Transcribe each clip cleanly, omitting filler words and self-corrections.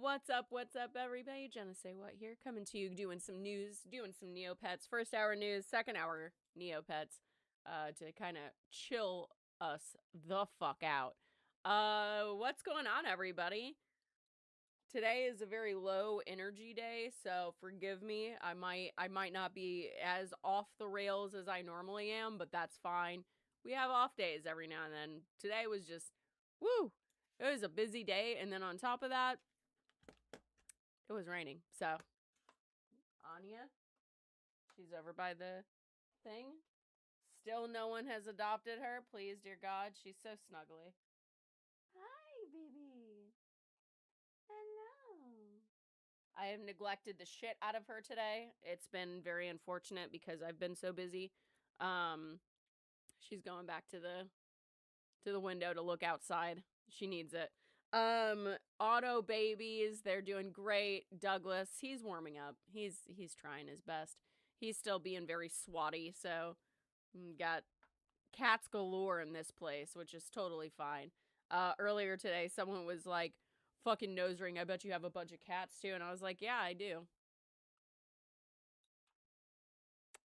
What's up, everybody? Jenna Say What here, coming to you, doing some news, doing some Neopets. First hour news, second hour Neopets, to kind of chill us the fuck out. What's going on, everybody? Today is a very low energy day, so forgive me. I might not be as off the rails as I normally am, but that's fine. We have off days every now and then. Today was just, woo! It was a busy day, and then on top of that, it was raining. So, Anya, she's over by the thing. Still no one has adopted her. Please, dear God, she's so snuggly. Hi, baby. Hello. I have neglected the shit out of her today. It's been very unfortunate because I've been so busy. She's going back to the window to look outside. She needs it. Auto babies, they're doing great. Douglas, he's warming up. He's trying his best. He's still being very swatty, so got cats galore in this place, which is totally fine. Earlier today, someone was like, fucking nose ring, I bet you have a bunch of cats too. And I was like, yeah, I do.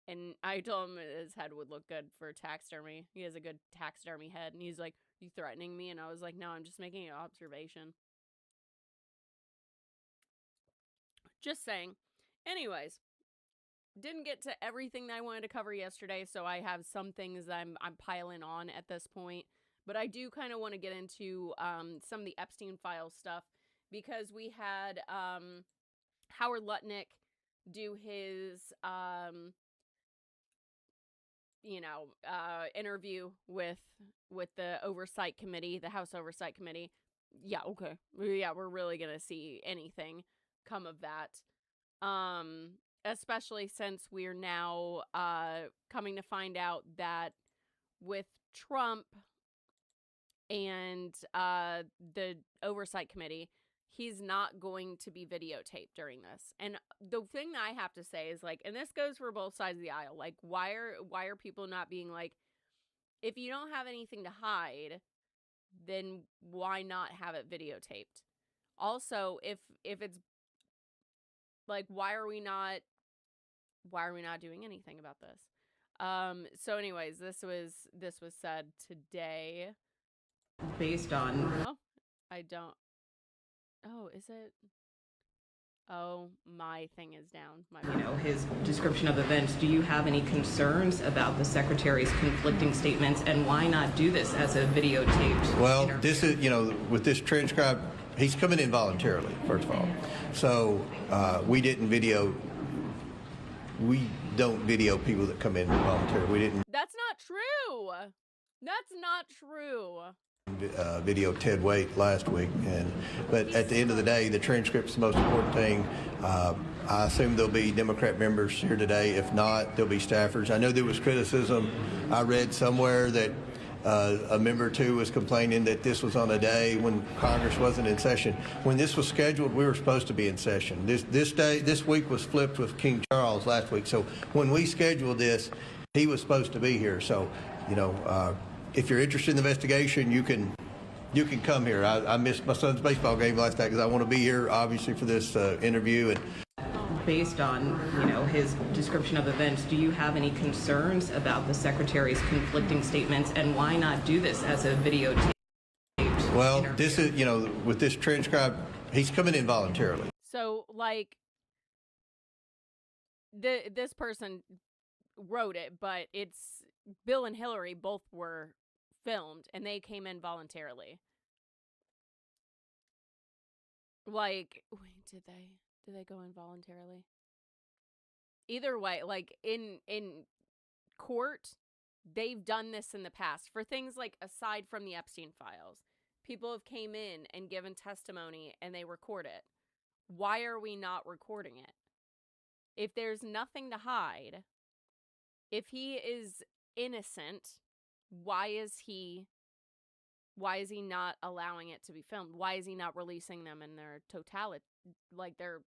And I told him his head would look good for taxidermy. He has a good taxidermy head. And he's like, you threatening me? And I was like, no, I'm just making an observation. Just saying. Anyways, didn't get to everything that I wanted to cover yesterday, so I have some things that I'm piling on at this point. But I do kind of want to get into some of the Epstein Files stuff, because we had Howard Lutnick do his interview with the oversight committee, the House Oversight Committee. Yeah, okay. Yeah, we're really gonna see anything come of that. Especially since we're now coming to find out that with Trump and the Oversight Committee, he's not going to be videotaped during this. And the thing that I have to say is, like, and this goes for both sides of the aisle, like, why are people not being like, if you don't have anything to hide, then why not have it videotaped? Also, if it's like, why are we not doing anything about this? So anyways, this was said today. Based on... Oh, I don't... Oh, is it? Oh, my thing is down. His description of events. Do you have any concerns about the secretary's conflicting statements, and why not do this as a videotaped interview? This is, with this transcribed, he's coming in voluntarily, first of all. So we don't video people that come in voluntarily. We didn't. That's not true. That's not true. Video Ted Waite last week, but at the end of the day, the transcript's the most important thing. I assume there'll be Democrat members here today. If not, there'll be staffers. I know there was criticism. I read somewhere that a member or two was complaining that this was on a day when Congress wasn't in session. When this was scheduled, we were supposed to be in session. This week was flipped with King Charles last week. So when we scheduled this, he was supposed to be here. So, if you're interested in the investigation, you can come here. I missed my son's baseball game last night because I want to be here, obviously, for this interview. And based on, his description of events, do you have any concerns about the secretary's conflicting statements, and why not do this as a videotape? Well, interview? This is, with this transcribed, he's coming in voluntarily. So, like, this person wrote it, but it's Bill and Hillary both were filmed, and they came in voluntarily. Like, wait, did they go in voluntarily? Either way, like, in court, they've done this in the past for things like, aside from the Epstein Files, people have came in and given testimony and they record it. Why are we not recording it? If there's nothing to hide, if he is innocent, why is he not allowing it to be filmed? Why is he not releasing them in their totality, like their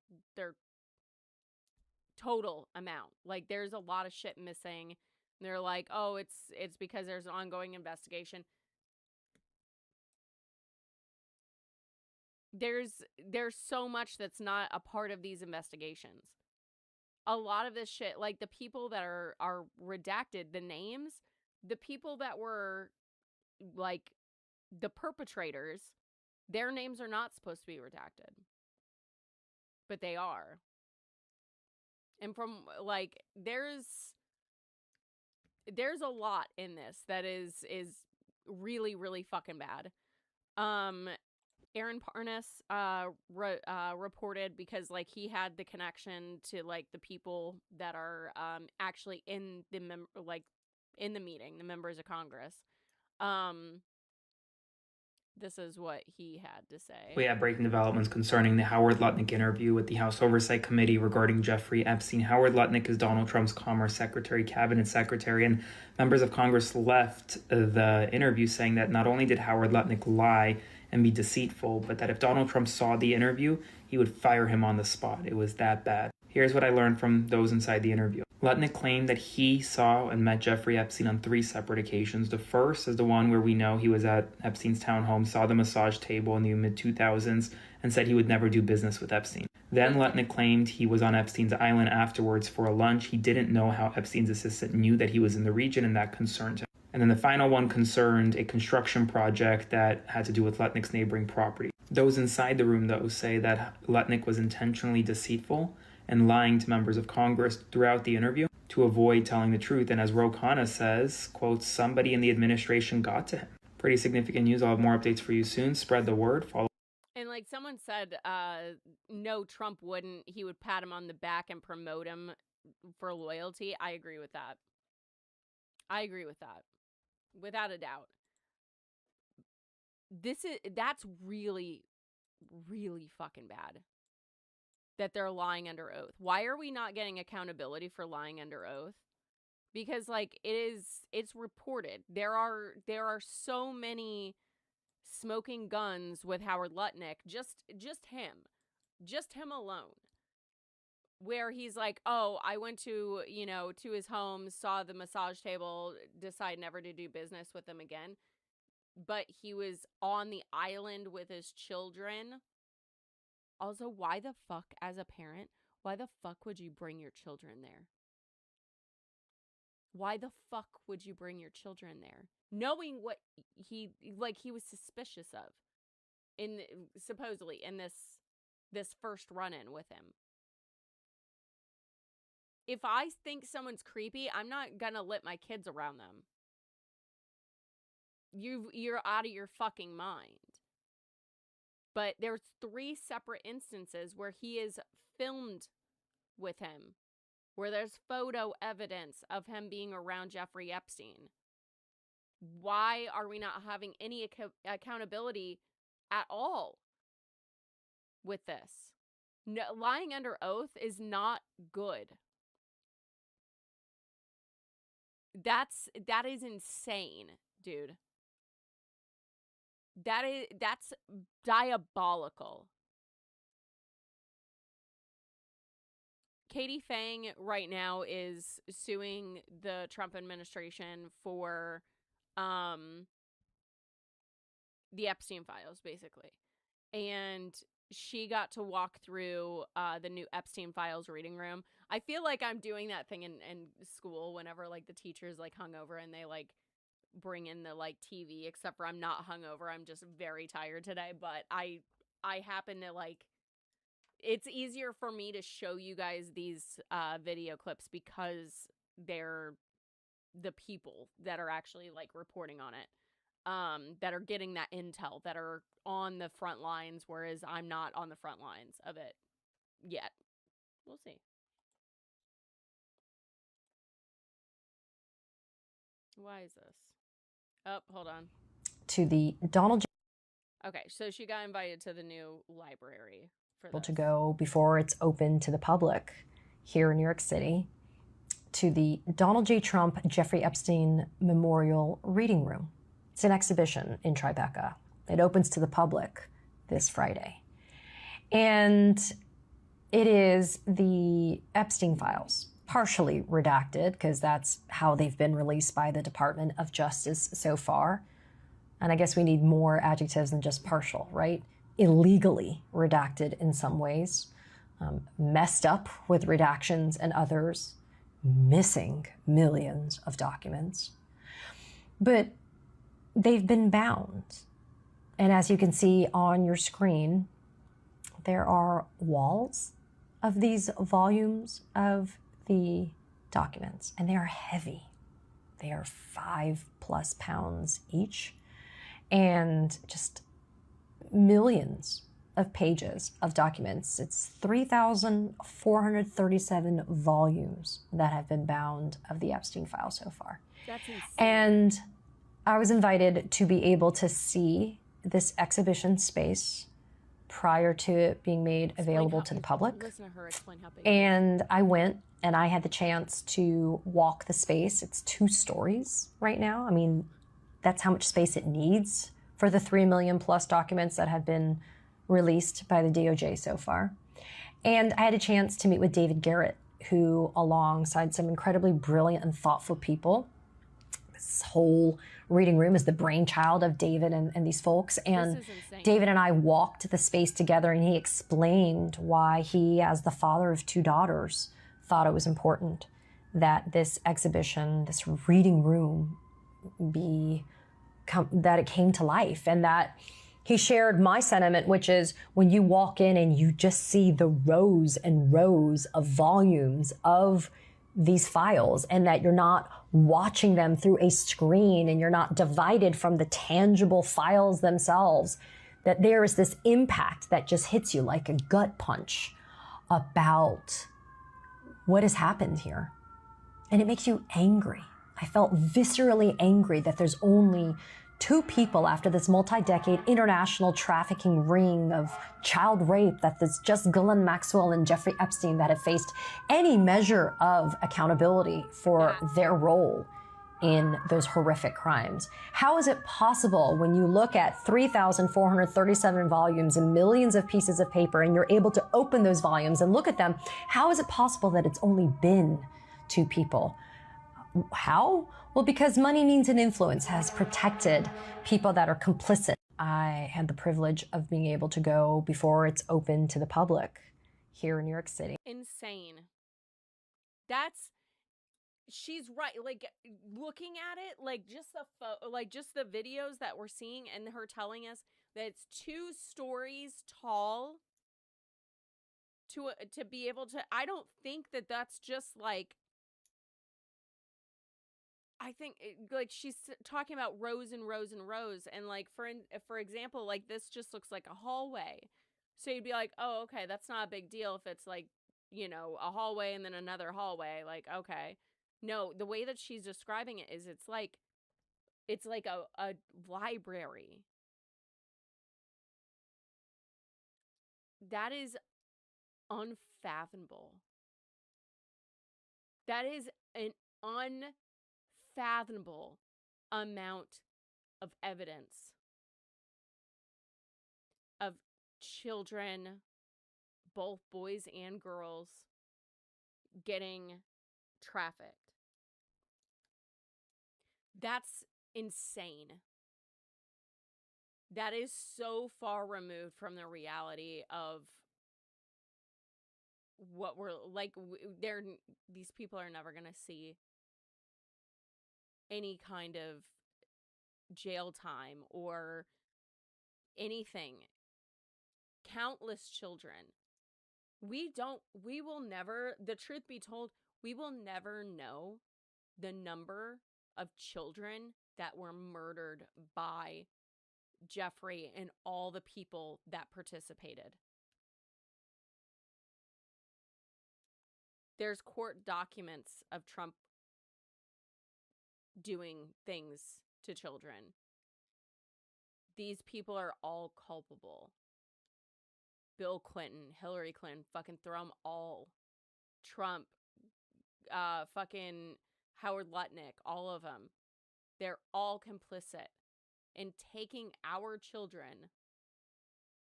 total amount? Like, there's a lot of shit missing. They're like, oh, it's because there's an ongoing investigation. there's so much that's not a part of these investigations. A lot of this shit, like the people that are redacted, the names, the people that were like the perpetrators, their names are not supposed to be redacted, but they are. And from like there's a lot in this that is really, really fucking bad. Aaron Parnas reported, because like he had the connection to like the people that are actually in the in the meeting, the members of Congress. This is what he had to say. We have breaking developments concerning the Howard Lutnick interview with the House Oversight Committee regarding Jeffrey Epstein. Howard Lutnick is Donald Trump's Commerce Secretary, Cabinet Secretary, and members of Congress left the interview saying that not only did Howard Lutnick lie and be deceitful, but that if Donald Trump saw the interview, he would fire him on the spot. It was that bad. Here's what I learned from those inside the interview. Lutnick claimed that he saw and met Jeffrey Epstein on 3 separate occasions. The first is the one where we know he was at Epstein's townhome, saw the massage table in the mid-2000s, and said he would never do business with Epstein. Then Lutnick claimed he was on Epstein's island afterwards for a lunch. He didn't know how Epstein's assistant knew that he was in the region, and that concerned him. And then the final one concerned a construction project that had to do with Lutnick's neighboring property. Those inside the room, though, say that Lutnick was intentionally deceitful and lying to members of Congress throughout the interview to avoid telling the truth. And as Ro Khanna says, quote, somebody in the administration got to him. Pretty significant news. I'll have more updates for you soon. Spread the word. Follow. And like someone said, no, Trump wouldn't. He would pat him on the back and promote him for loyalty. I agree with that. Without a doubt. That's really, really fucking bad. That they're lying under oath. Why are we not getting accountability for lying under oath? Because like it's reported. There are so many smoking guns with Howard Lutnick, just him alone. Where he's like, "Oh, I went to his home, saw the massage table, decide never to do business with him again." But he was on the island with his children. Also, why the fuck, as a parent, why the fuck would you bring your children there? Why the fuck would you bring your children there? Knowing what he was suspicious of supposedly in this first run-in with him. If I think someone's creepy, I'm not gonna let my kids around them. You're out of your fucking mind. But there's 3 separate instances where he is filmed with him, where there's photo evidence of him being around Jeffrey Epstein. Why are we not having any accountability at all with this? No, lying under oath is not good. That is insane, dude. That's diabolical. Katie Fang right now is suing the Trump administration for the Epstein files, basically. And she got to walk through the new Epstein files reading room. I feel like I'm doing that thing in school whenever like the teacher's like hungover and they like bring in the like TV, except for I'm not hungover. I'm just very tired today, but I happen to like, it's easier for me to show you guys these video clips because they're the people that are actually like reporting on it, that are getting that intel, that are on the front lines, whereas I'm not on the front lines of it yet. We'll see. Why is this? Oh, hold on. To the Donald Okay, so she got invited to the new library for able this. to go before it's open to the public here in New York City, to the Donald J. Trump Jeffrey Epstein Memorial Reading Room. It's an exhibition in Tribeca. It opens to the public this Friday. And it is the Epstein files, partially redacted, because that's how they've been released by the Department of Justice so far. And I guess we need more adjectives than just partial, right? illegally redacted in some ways, messed up with redactions and others, missing millions of documents. But they've been bound. And as you can see on your screen, there are walls of these volumes of the documents, and they are heavy. They are 5+ pounds each, and just millions of pages of documents. It's 3,437 volumes that have been bound of the Epstein file so far. That's insane. And I was invited to be able to see this exhibition space prior to it being made available to the public. Listen to her explain how big. And I went and I had the chance to walk the space. It's 2 stories right now. I mean, that's how much space it needs for the 3 million plus documents that have been released by the DOJ so far. And I had a chance to meet with David Garrett, who, alongside some incredibly brilliant and thoughtful people, this whole reading room is the brainchild of David and these folks. And This is insane. David and I walked the space together, and he explained why he, as the father of 2 daughters, thought it was important that this exhibition, this reading room, that it came to life. And that he shared my sentiment, which is when you walk in and you just see the rows and rows of volumes of these files, and that you're not watching them through a screen and you're not divided from the tangible files themselves, that there is this impact that just hits you like a gut punch about what has happened here. And it makes you angry. I felt viscerally angry that there's only 2 people after this multi-decade international trafficking ring of child rape, that there's just Ghislaine Maxwell and Jeffrey Epstein that have faced any measure of accountability for their role in those horrific crimes. How is it possible, when you look at 3,437 volumes and millions of pieces of paper, and you're able to open those volumes and look at them, how is it possible that it's only been 2 people? How? Well, because money, means, and influence has protected people that are complicit. I had the privilege of being able to go before it's open to the public here in New York City. Insane. She's right. Like, looking at it, like just the videos that we're seeing, and her telling us that it's 2 stories tall to be able to. I don't think that that's just like. I think like she's talking about rows and rows and rows, and like for example, like this just looks like a hallway. So you'd be like, oh, okay, that's not a big deal if it's like, you know, a hallway and then another hallway. Like, okay. No, the way that she's describing it is it's like a library. That is unfathomable. That is an unfathomable amount of evidence of children, both boys and girls, getting trafficked. That's insane. That is so far removed from the reality of what we're like. These people are never going to see any kind of jail time or anything. Countless children. We will never, the truth be told, we will never know the number of children that were murdered by Jeffrey and all the people that participated. There's court documents of Trump doing things to children. These people are all culpable. Bill Clinton, Hillary Clinton, fucking throw them all. Trump, fucking Howard Lutnick, all of them. They're all complicit in taking our children.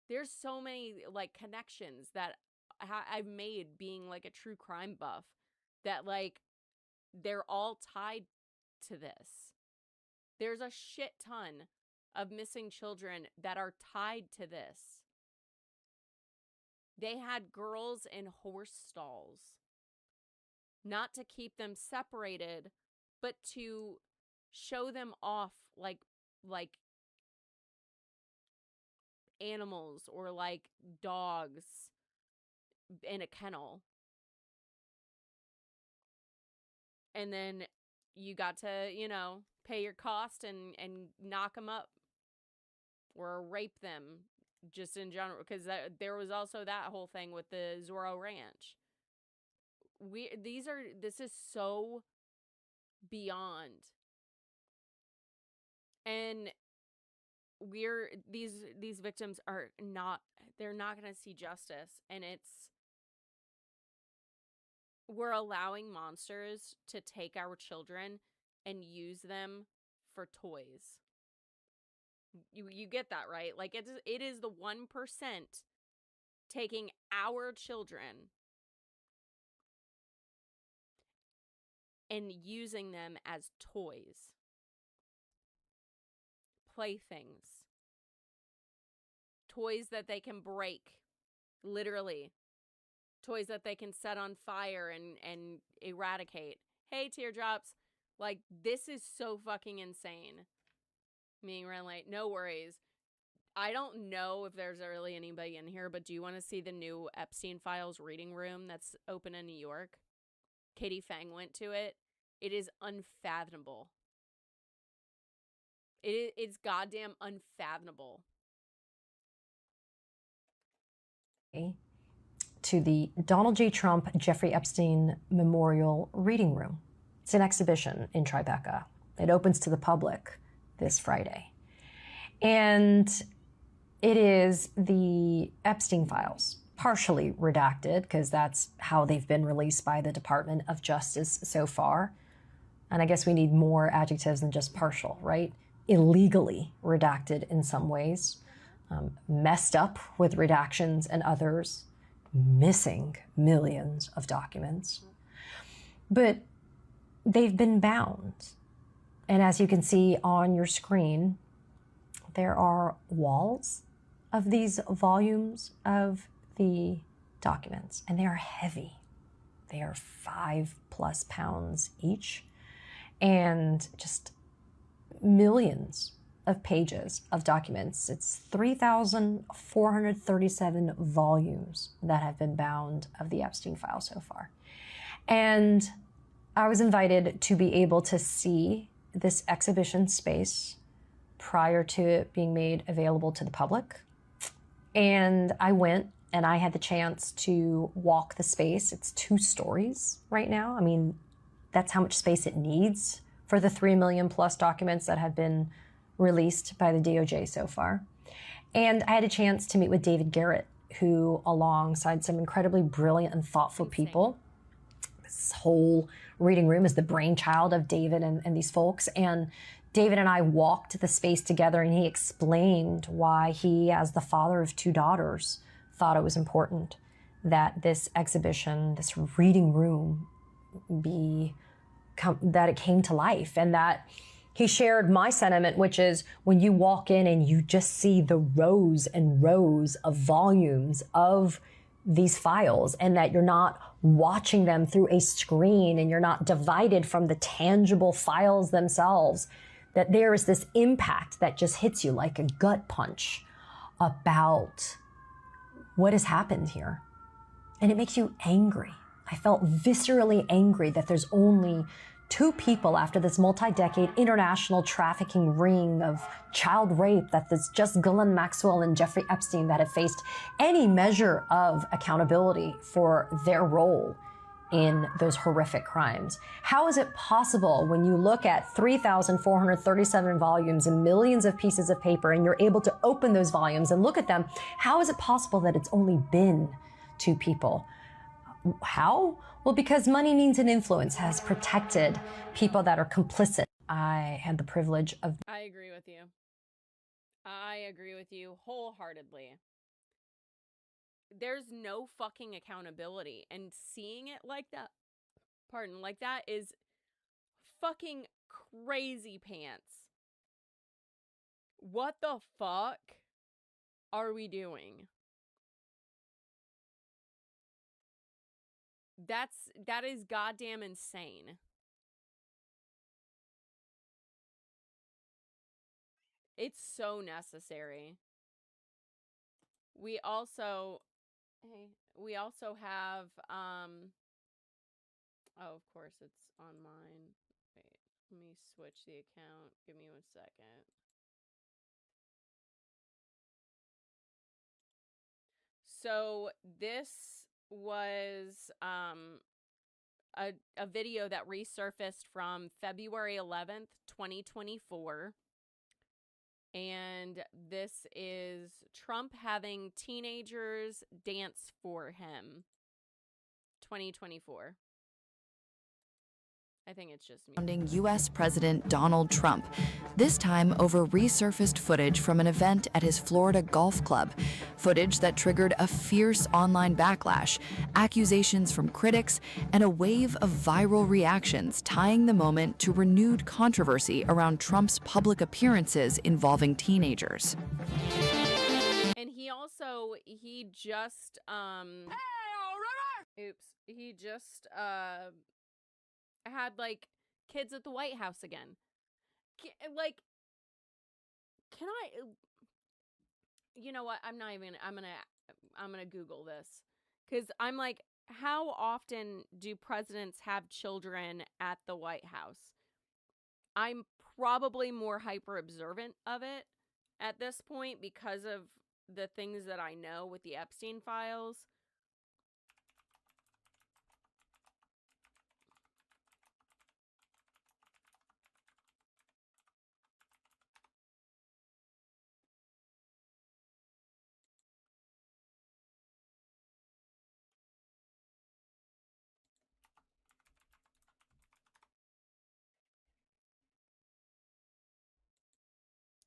There's so many like connections that I've made being like a true crime buff, that like they're all tied to this. There's a shit ton of missing children that are tied to this. They had girls in horse stalls, not to keep them separated, but to show them off like animals or like dogs in a kennel. And then you got to, pay your cost and knock them up or rape them just in general, because there was also that whole thing with the Zorro Ranch. This is so beyond. And these victims are not, they're not going to see justice. And we're allowing monsters to take our children and use them for toys. You get that, right? Like, it is the 1% taking our children and using them as toys, playthings, toys that they can break, literally, toys that they can set on fire and eradicate. Hey, teardrops, like, this is so fucking insane. Meaning red light, no worries. I don't know if there's really anybody in here, but do you want to see the new Epstein Files reading room that's open in New York? Katie Fang went to it. It is unfathomable. It's goddamn unfathomable. To the Donald J. Trump Jeffrey Epstein Memorial Reading Room. It's an exhibition in Tribeca. It opens to the public this Friday. And it is the Epstein files, partially redacted, because that's how they've been released by the Department of Justice so far. And I guess we need more adjectives than just partial, right? Illegally redacted in some ways, messed up with redactions and others, missing millions of documents. But they've been bound. And as you can see on your screen, there are walls of these volumes of the documents, and they are heavy. They are 5+ pounds each, and just millions of pages of documents. It's 3,437 volumes that have been bound of the Epstein file so far. And I was invited to be able to see this exhibition space prior to it being made available to the public. And I went and I had the chance to walk the space. It's 2 stories right now. I mean, that's how much space it needs for the 3 million+ documents that have been released by the DOJ so far. And I had a chance to meet with David Garrett, who, alongside some incredibly brilliant and thoughtful people, this whole reading room is the brainchild of David and these folks. And David and I walked the space together, and he explained why he, as the father of 2 daughters, thought it was important that this exhibition, this reading room, that it came to life. And that he shared my sentiment, which is when you walk in and you just see the rows and rows of volumes of these files, and that you're not watching them through a screen and you're not divided from the tangible files themselves, that there is this impact that just hits you like a gut punch about what has happened here. And it makes you angry. I felt viscerally angry that there's only 2 people after this multi-decade international trafficking ring of child rape, that there's just Ghislaine Maxwell and Jeffrey Epstein, that have faced any measure of accountability for their role in those horrific crimes. How is it possible, when you look at 3,437 volumes and millions of pieces of paper, and you're able to open those volumes and look at them, how is it possible that it's only been 2 people? How? Well, because money, means, and influence has protected people that are complicit. I had the privilege of... I agree with you. I agree with you wholeheartedly. There's no fucking accountability, and seeing it like that, like that is fucking crazy pants. What the fuck are we doing? That is goddamn insane. It's so necessary. We also have oh, of course it's on mine. Wait, let me switch the account. Give me 1 second. So this was a video that resurfaced from February 11th, 2024. And this is Trump having teenagers dance for him. 2024. I think it's just me. Surrounding U.S. President Donald Trump, this time over resurfaced footage from an event at his Florida golf club, footage that triggered a fierce online backlash, accusations from critics, and a wave of viral reactions tying the moment to renewed controversy around Trump's public appearances involving teenagers. And he just he just had like kids at the White House again. Can I, you know what? I'm gonna Google this, because I'm like, how often do presidents have children at the White House? I'm probably more hyper observant of it at this point because of the things that I know with the Epstein files.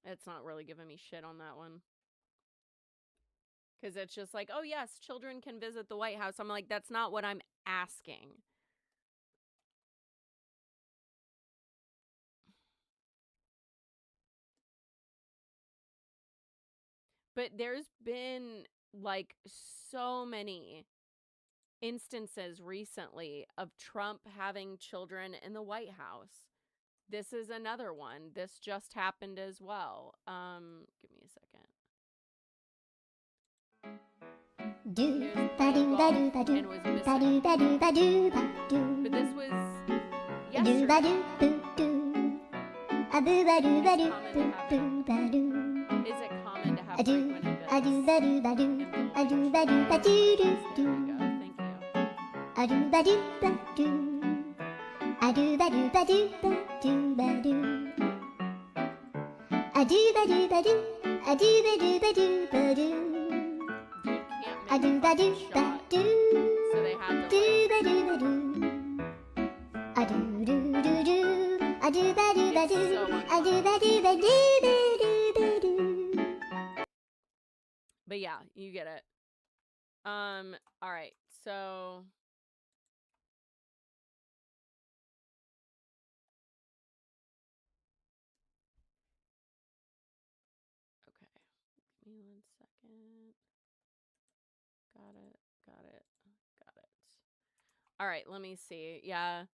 It's not really giving me shit on that one. Because it's just like, oh, yes, children can visit the White House. I'm like, that's not what I'm asking. But there's been, like, so many instances recently of Trump having children in the White House. This is another one. This just happened as well. Give me a second. But this was yesterday. Is it common to have frequent events? There we go. Thank you. So they had to but yeah, you get it. All right, so okay, give me 1 second. Got it. All right, let me see. Yeah,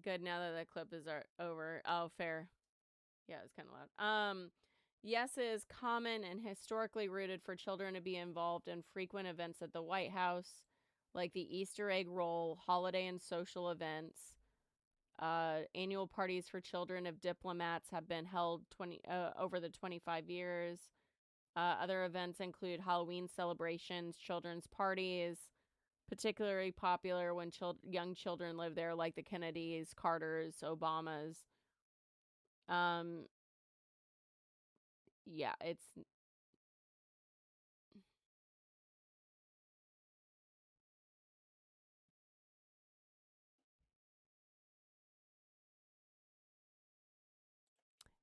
good. Now that the clip is over. Oh, fair. Yeah, it's kind of loud. Yes is common and historically rooted for children to be involved in frequent events at the White House, like the Easter egg roll, holiday and social events. Annual parties for children of diplomats have been held over the 25 years. Other events include Halloween celebrations, children's parties, particularly popular when young children live there, like the Kennedys, Carters, Obamas. Yeah, it's...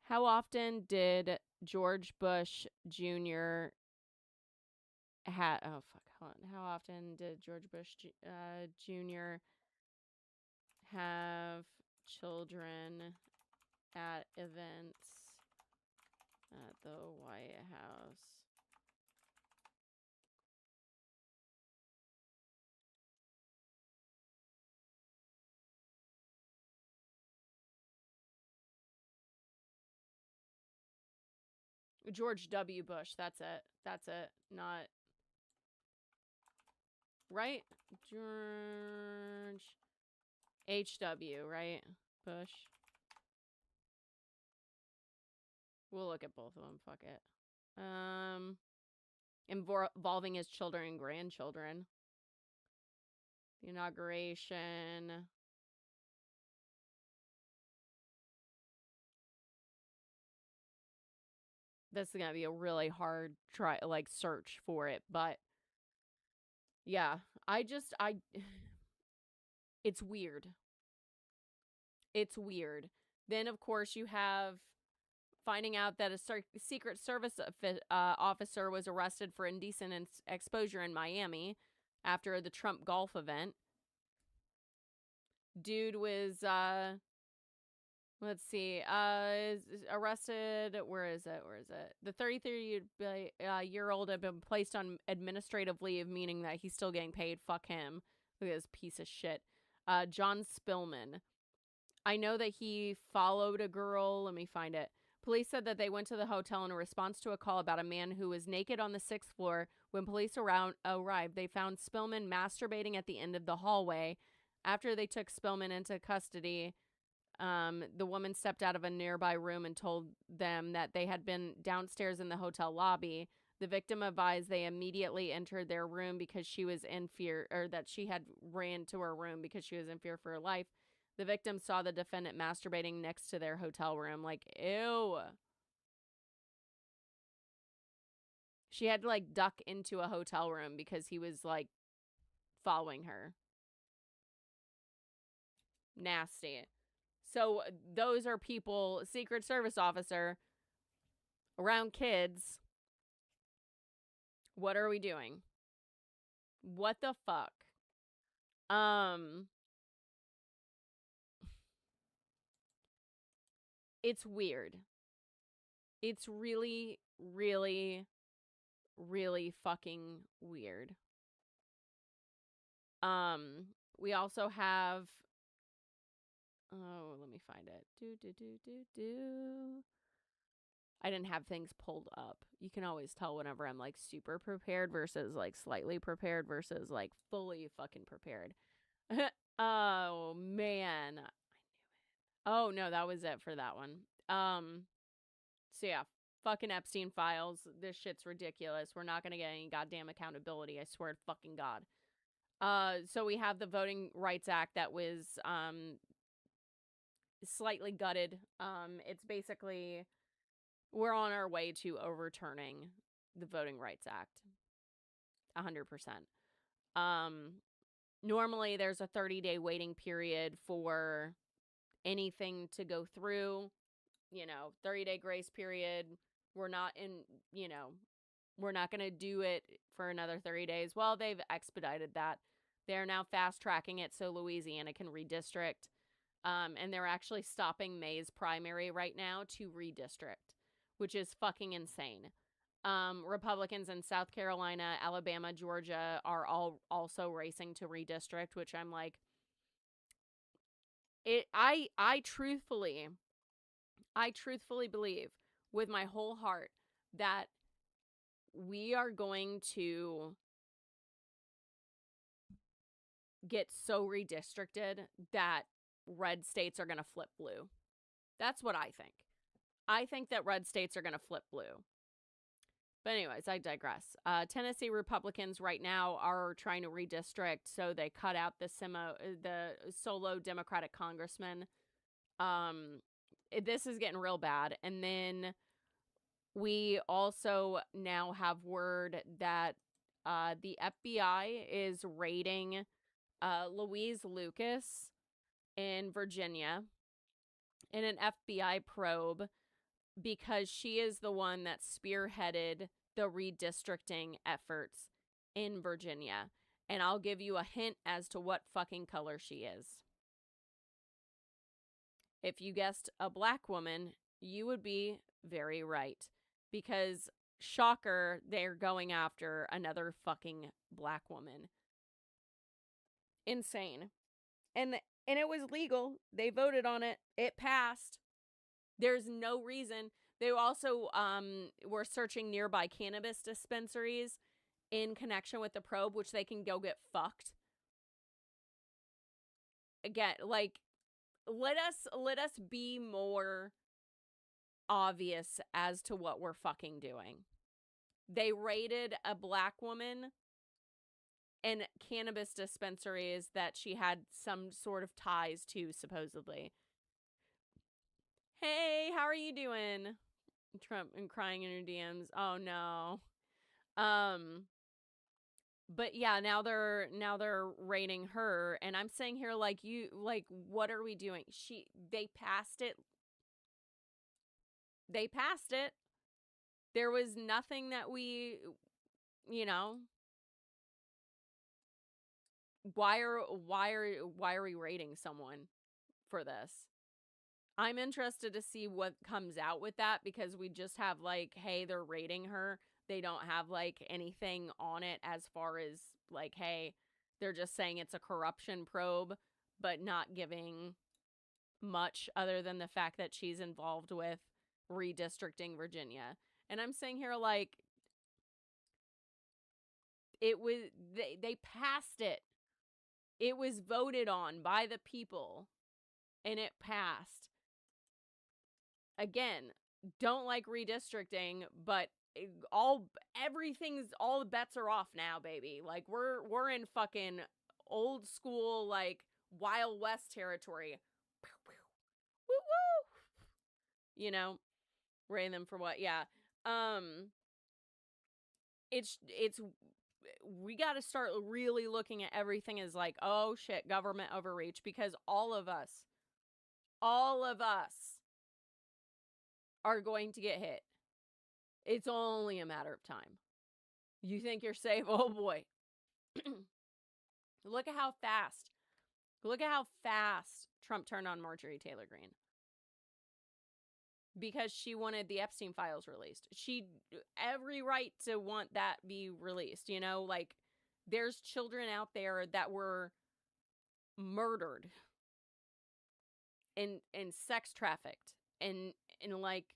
How often did George Bush Jr. How often did George Bush Jr. have children at events at the White House? George W. Bush. That's it. That's it. Not... Right? George H.W., right? Bush. We'll look at both of them. Fuck it. Involving his children and grandchildren. The inauguration. This is gonna be a really hard search for it, but yeah, it's weird. It's weird. Then, of course, you have finding out that a Secret Service officer was arrested for indecent exposure in Miami after the Trump golf event. Dude was, let's see, is arrested. Where is it? The 33-year-old had been placed on administrative leave, meaning that he's still getting paid. Fuck him. Look at this piece of shit. John Spillman. I know that he followed a girl. Let me find it. Police said that they went to the hotel in response to a call about a man who was naked on the 6th floor. When police arrived, they found Spillman masturbating at the end of the hallway. After they took Spillman into custody, the woman stepped out of a nearby room and told them that they had been downstairs in the hotel lobby. The victim advised they immediately entered their room because she was in fear, or that she had ran to her room because she was in fear for her life. The victim saw the defendant masturbating next to their hotel room. Like, ew. She had to, like, duck into a hotel room because he was, like, following her. Nasty. So those are people, Secret Service officer, around kids. What are we doing? What the fuck? It's weird. It's really, really, really fucking weird. We also have... Oh, let me find it. I didn't have things pulled up. You can always tell whenever I'm, like, super prepared versus, like, slightly prepared versus, like, fully fucking prepared. Oh, man. I knew it. Oh, no, that was it for that one. So yeah, fucking Epstein files. This shit's ridiculous. We're not gonna get any goddamn accountability, I swear to fucking God. So we have the Voting Rights Act that was, slightly gutted. It's basically, we're on our way to overturning the Voting Rights Act. 100%. Normally there's a 30-day waiting period for anything to go through. 30-day grace period. We're not we're not going to do it for another 30 days. Well, they've expedited that. They're now fast tracking it so Louisiana can redistrict. And they're actually stopping May's primary right now to redistrict, which is fucking insane. Republicans in South Carolina, Alabama, Georgia are all also racing to redistrict, which I'm like, I truthfully believe with my whole heart that we are going to get so redistricted that red states are going to flip blue. That's what I think. I think that red states are going to flip blue. But anyways, I digress. Tennessee Republicans right now are trying to redistrict, so they cut out the solo Democratic congressman. This is getting real bad. And then we also now have word that the FBI is raiding Louise Lucas in Virginia in an FBI probe because she is the one that spearheaded the redistricting efforts in Virginia. And I'll give you a hint as to what fucking color she is. If you guessed a black woman, you would be very right. Because, shocker, they're going after another fucking black woman. Insane. And it was legal. They voted on it. It passed. There's no reason. They also were searching nearby cannabis dispensaries in connection with the probe, which they can go get fucked. Again, like, let us be more obvious as to what we're fucking doing. They raided a black woman in cannabis dispensaries that she had some sort of ties to, supposedly. Hey, how are you doing? Trump and crying in her DMs. Oh no. But yeah, now they're raiding her, and I'm saying here, like, what are we doing? They passed it. They passed it. There was nothing that we, you know. Why are we raiding someone for this? I'm interested to see what comes out with that, because we just have, like, hey, they're raiding her. They don't have, like, anything on it as far as, like, hey, they're just saying it's a corruption probe, but not giving much other than the fact that she's involved with redistricting Virginia. And I'm saying here, like, it was, they passed it. It was voted on by the people, and it passed. Again, don't like redistricting, but all the bets are off now, baby. Like, we're in fucking old school, like, Wild West territory. Woo woo. You know, rating them for what? Yeah. It's we got to start really looking at everything as, like, oh shit, government overreach, because all of us are going to get hit. It's only a matter of time. You think you're safe? Oh boy. Look at how fast Trump turned on Marjorie Taylor Greene. Because she wanted the Epstein files released. She every right to want that be released, you know? Like, there's children out there that were murdered and sex trafficked and like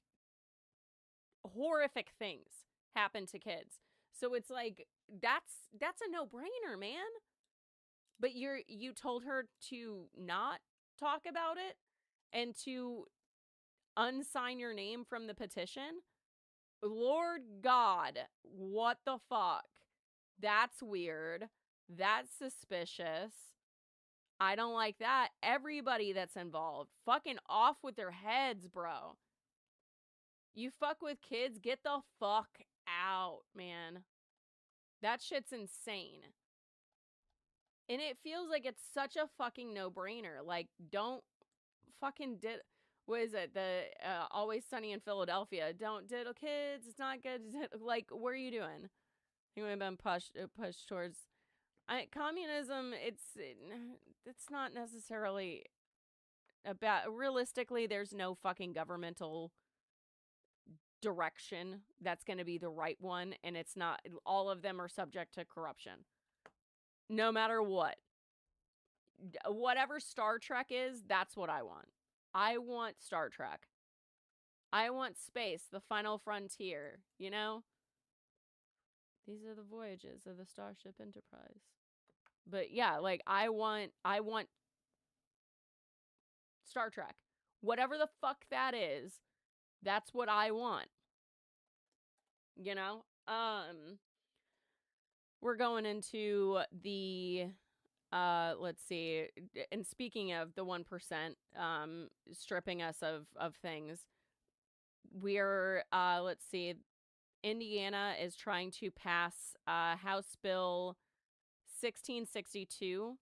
horrific things happen to kids. So it's like, that's a no-brainer, man. But you told her to not talk about it and to unsign your name from the petition? Lord God, what the fuck? That's weird. That's suspicious. I don't like that. Everybody that's involved, fucking off with their heads, bro. You fuck with kids, get the fuck out, man. That shit's insane. And it feels like it's such a fucking no-brainer. Like, don't fucking what is it? The Always Sunny in Philadelphia. Don't diddle kids. It's not good. Like, what are you doing? You have been pushed towards communism. It's not necessarily about, realistically, there's no fucking governmental direction that's going to be the right one, and it's not. All of them are subject to corruption. No matter what. Whatever Star Trek is, that's what I want. I want Star Trek. I want space, the final frontier, you know? These are the voyages of the Starship Enterprise. But yeah, like, I want Star Trek. Whatever the fuck that is, that's what I want. You know? We're going into the let's see. And speaking of the 1%, stripping us of things, we're let's see. Indiana is trying to pass House Bill 1662,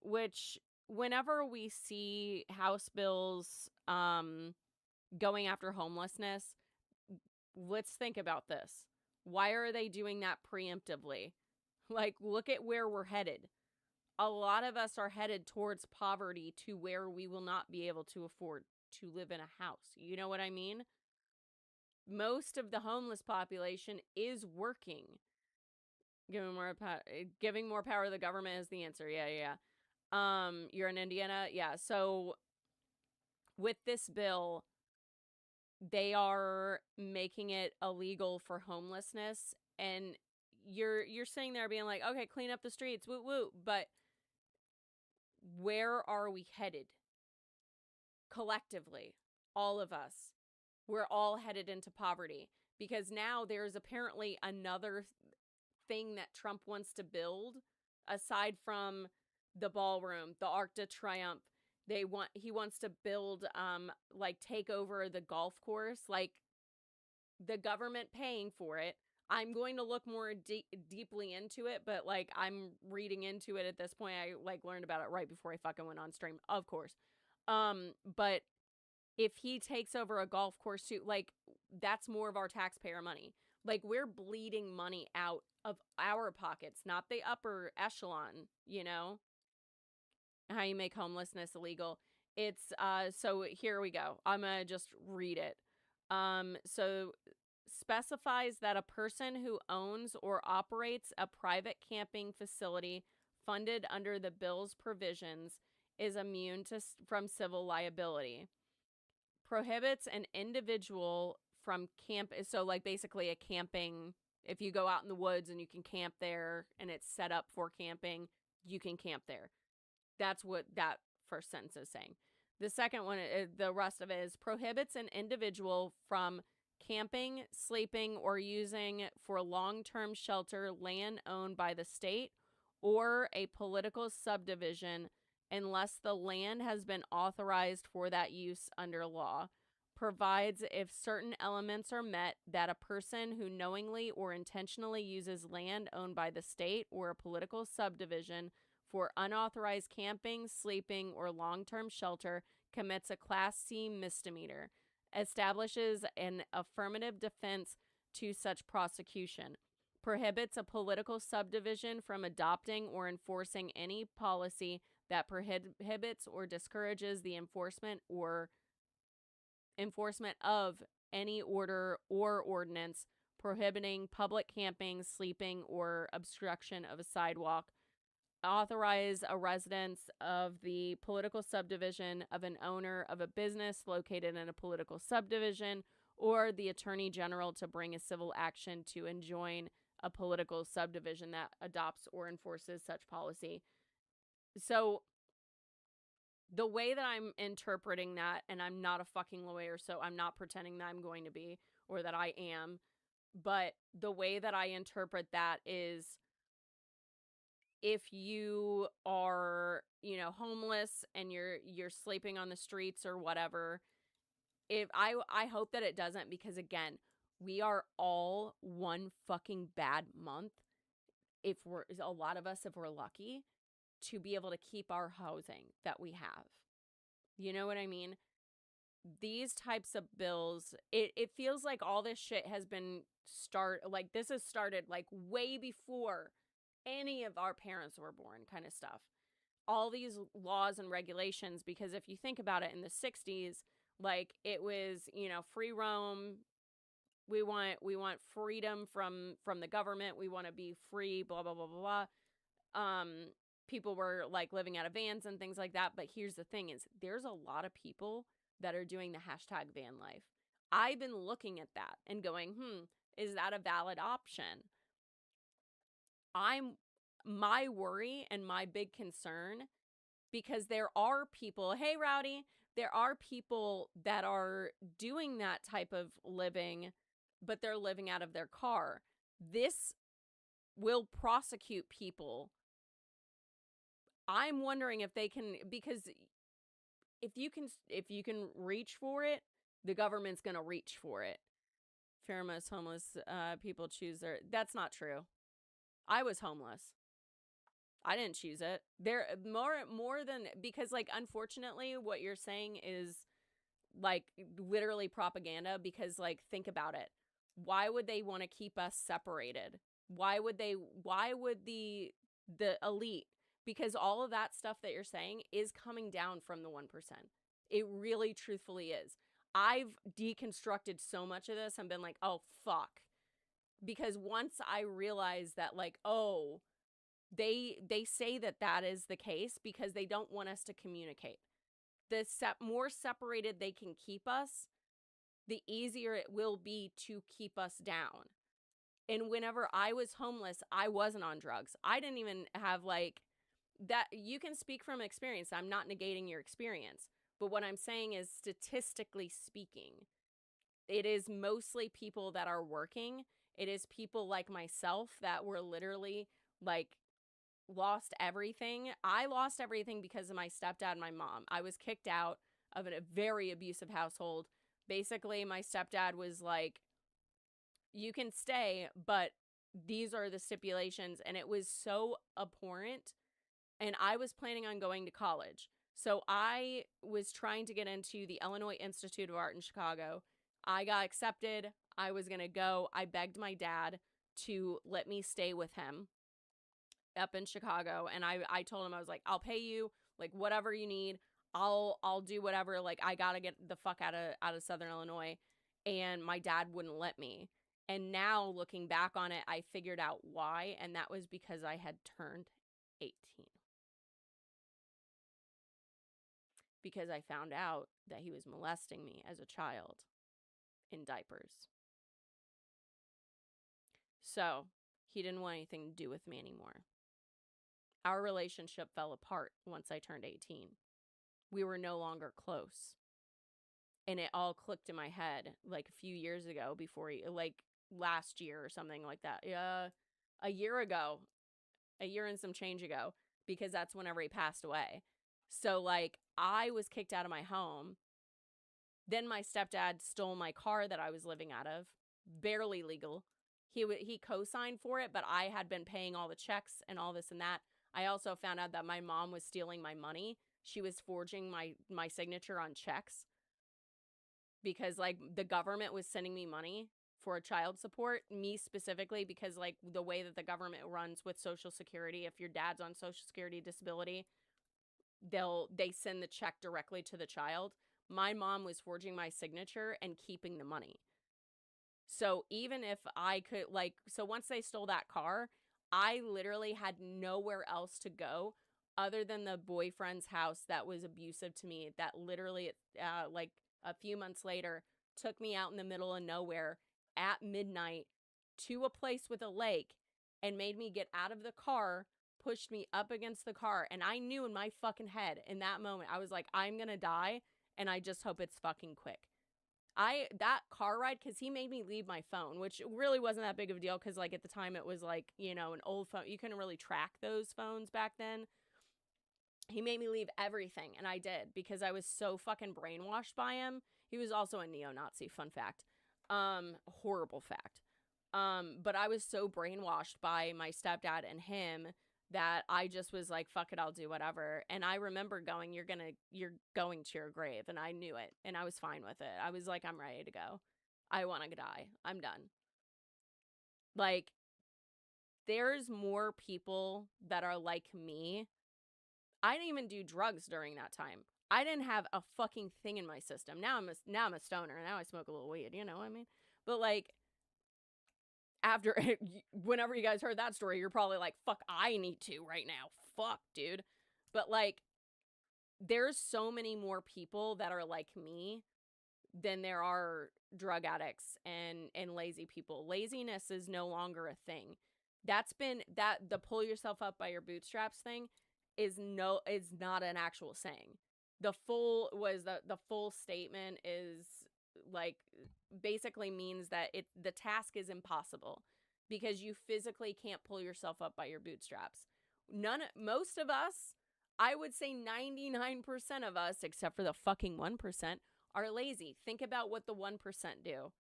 which, whenever we see House bills going after homelessness, let's think about this. Why are they doing that preemptively? Like, look at where we're headed. A lot of us are headed towards poverty, to where we will not be able to afford to live in a house. You know what I mean? Most of the homeless population is working. Giving more power to the government is the answer. Yeah. You're in Indiana? Yeah. So with this bill, they are making it illegal for homelessness, and you're sitting there being like, okay, clean up the streets, woo woo, but where are we headed? Collectively, all of us, we're all headed into poverty, because now there's apparently another thing that Trump wants to build aside from the ballroom, the Arc de Triomphe. He wants to build like take over the golf course, like the government paying for it. I'm going to look more deeply into it, but like I'm reading into it at this point. I like learned about it right before I fucking went on stream, of course. But if he takes over a golf course too, like that's more of our taxpayer money. Like we're bleeding money out of our pockets, not the upper echelon, you know? How you make homelessness illegal. It's so here we go. I'm gonna just read it. So specifies that a person who owns or operates a private camping facility funded under the bill's provisions is immune from civil liability. Prohibits an individual from so like basically a camping, if you go out in the woods and you can camp there and it's set up for camping, you can camp there. That's what that first sentence is saying. The second one, the rest of it is prohibits an individual from camping, sleeping, or using for long-term shelter land owned by the state or a political subdivision unless the land has been authorized for that use under law. Provides if certain elements are met that a person who knowingly or intentionally uses land owned by the state or a political subdivision for unauthorized camping, sleeping, or long-term shelter commits a Class C misdemeanor, establishes an affirmative defense to such prosecution, prohibits a political subdivision from adopting or enforcing any policy that prohibits or discourages the enforcement of any order or ordinance prohibiting public camping, sleeping, or obstruction of a sidewalk, authorize a residence of the political subdivision of an owner of a business located in a political subdivision, or the attorney general to bring a civil action to enjoin a political subdivision that adopts or enforces such policy. So the way that I'm interpreting that, and I'm not a fucking lawyer, so I'm not pretending that I'm going to be or that I am, but the way that I interpret that is if you are, you know, homeless and you're sleeping on the streets or whatever, if I hope that it doesn't, because again, we are all one fucking bad month, if we're a lot of us, if we're lucky, to be able to keep our housing that we have. You know what I mean? These types of bills, it feels like all this shit has been this has started like way before any of our parents were born, kind of stuff. All these laws and regulations, because if you think about it, in the 60s, like it was, you know, free roam. We want freedom from the government. We want to be free, blah blah blah blah blah. People were like living out of vans and things like that. But here's the thing is there's a lot of people that are doing the hashtag van life. I've been looking at that and going, is that a valid option? My worry and my big concern, because there are people, hey Rowdy, there are people that are doing that type of living, but they're living out of their car. This will prosecute people. I'm wondering if they can, because if you can reach for it, the government's going to reach for it. Fear most homeless people choose that's not true. I was homeless. I didn't choose it. There more than, because like unfortunately what you're saying is like literally propaganda, because like think about it. Why would they want to keep us separated? Why would the elite, because all of that stuff that you're saying is coming down from the 1%. It really truthfully is. I've deconstructed so much of this and been like, "Oh fuck." Because once I realized that like, oh, they say that is the case because they don't want us to communicate. The more separated they can keep us, the easier it will be to keep us down. And whenever I was homeless, I wasn't on drugs. I didn't even have like that. You can speak from experience. I'm not negating your experience. But what I'm saying is, statistically speaking, it is mostly people that are working. It is people like myself that were literally like lost everything. I lost everything because of my stepdad and my mom. I was kicked out of a very abusive household. Basically, my stepdad was like, you can stay, but these are the stipulations. And it was so abhorrent. And I was planning on going to college. So I was trying to get into the Illinois Institute of Art in Chicago. I got accepted. I was going to go. I begged my dad to let me stay with him up in Chicago. And I told him, I was like, I'll pay you like whatever you need. I'll do whatever. Like, I got to get the fuck out of Southern Illinois. And my dad wouldn't let me. And now looking back on it, I figured out why. And that was because I had turned 18. Because I found out that he was molesting me as a child in diapers. So he didn't want anything to do with me anymore. Our relationship fell apart once I turned 18. We were no longer close. And it all clicked in my head like a few years ago, before like last year or something like that. A year ago, a year and some change ago, because that's whenever he passed away. So like, I was kicked out of my home. Then my stepdad stole my car that I was living out of, barely legal. He co-signed for it, but I had been paying all the checks and all this and that. I also found out that my mom was stealing my money. She was forging my signature on checks because like the government was sending me money for child support, me specifically, because like the way that the government runs with Social Security, if your dad's on Social Security disability, they send the check directly to the child. My mom was forging my signature and keeping the money. So even if I could, like, so once they stole that car, I literally had nowhere else to go other than the boyfriend's house that was abusive to me, that literally, like a few months later, took me out in the middle of nowhere at midnight to a place with a lake and made me get out of the car, pushed me up against the car. And I knew in my fucking head in that moment, I was like, I'm gonna die, and I just hope it's fucking quick. That car ride, because he made me leave my phone, which really wasn't that big of a deal, because like at the time it was like, you know, an old phone. You couldn't really track those phones back then. He made me leave everything, and I did, because I was so fucking brainwashed by him. He was also a neo-Nazi, fun fact. Horrible fact. But I was so brainwashed by my stepdad and him that I just was like, fuck it, I'll do whatever. And I remember going, you're going to your grave. And I knew it. And I was fine with it. I was like, I'm ready to go. I want to die. I'm done. Like, there's more people that are like me. I didn't even do drugs during that time. I didn't have a fucking thing in my system. Now I'm a stoner. Now I smoke a little weed, you know what I mean? But like, after, whenever you guys heard that story, you're probably like, fuck, I need to right now. Fuck, dude. But like, there's so many more people that are like me than there are drug addicts and lazy people. Laziness is no longer a thing. The pull yourself up by your bootstraps thing is not an actual saying. The full statement is like, basically means that the task is impossible because you physically can't pull yourself up by your bootstraps. Most of us, I would say 99% of us, except for the fucking 1%, are lazy. Think about what the 1% do.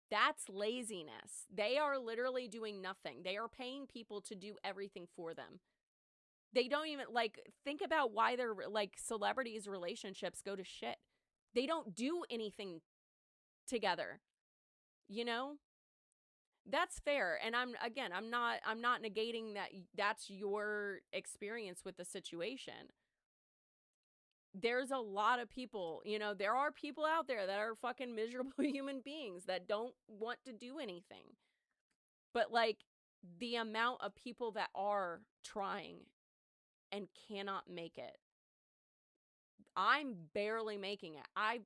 That's laziness. They are literally doing nothing. They are paying people to do everything for them. They don't even, like, think about why their, like, celebrities' relationships go to shit. They don't do anything together, you know? That's fair. And I'm not negating that that's your experience with the situation. There's a lot of people, you know, there are people out there that are fucking miserable human beings that don't want to do anything. But like, the amount of people that are trying and cannot make it, I'm barely making it. I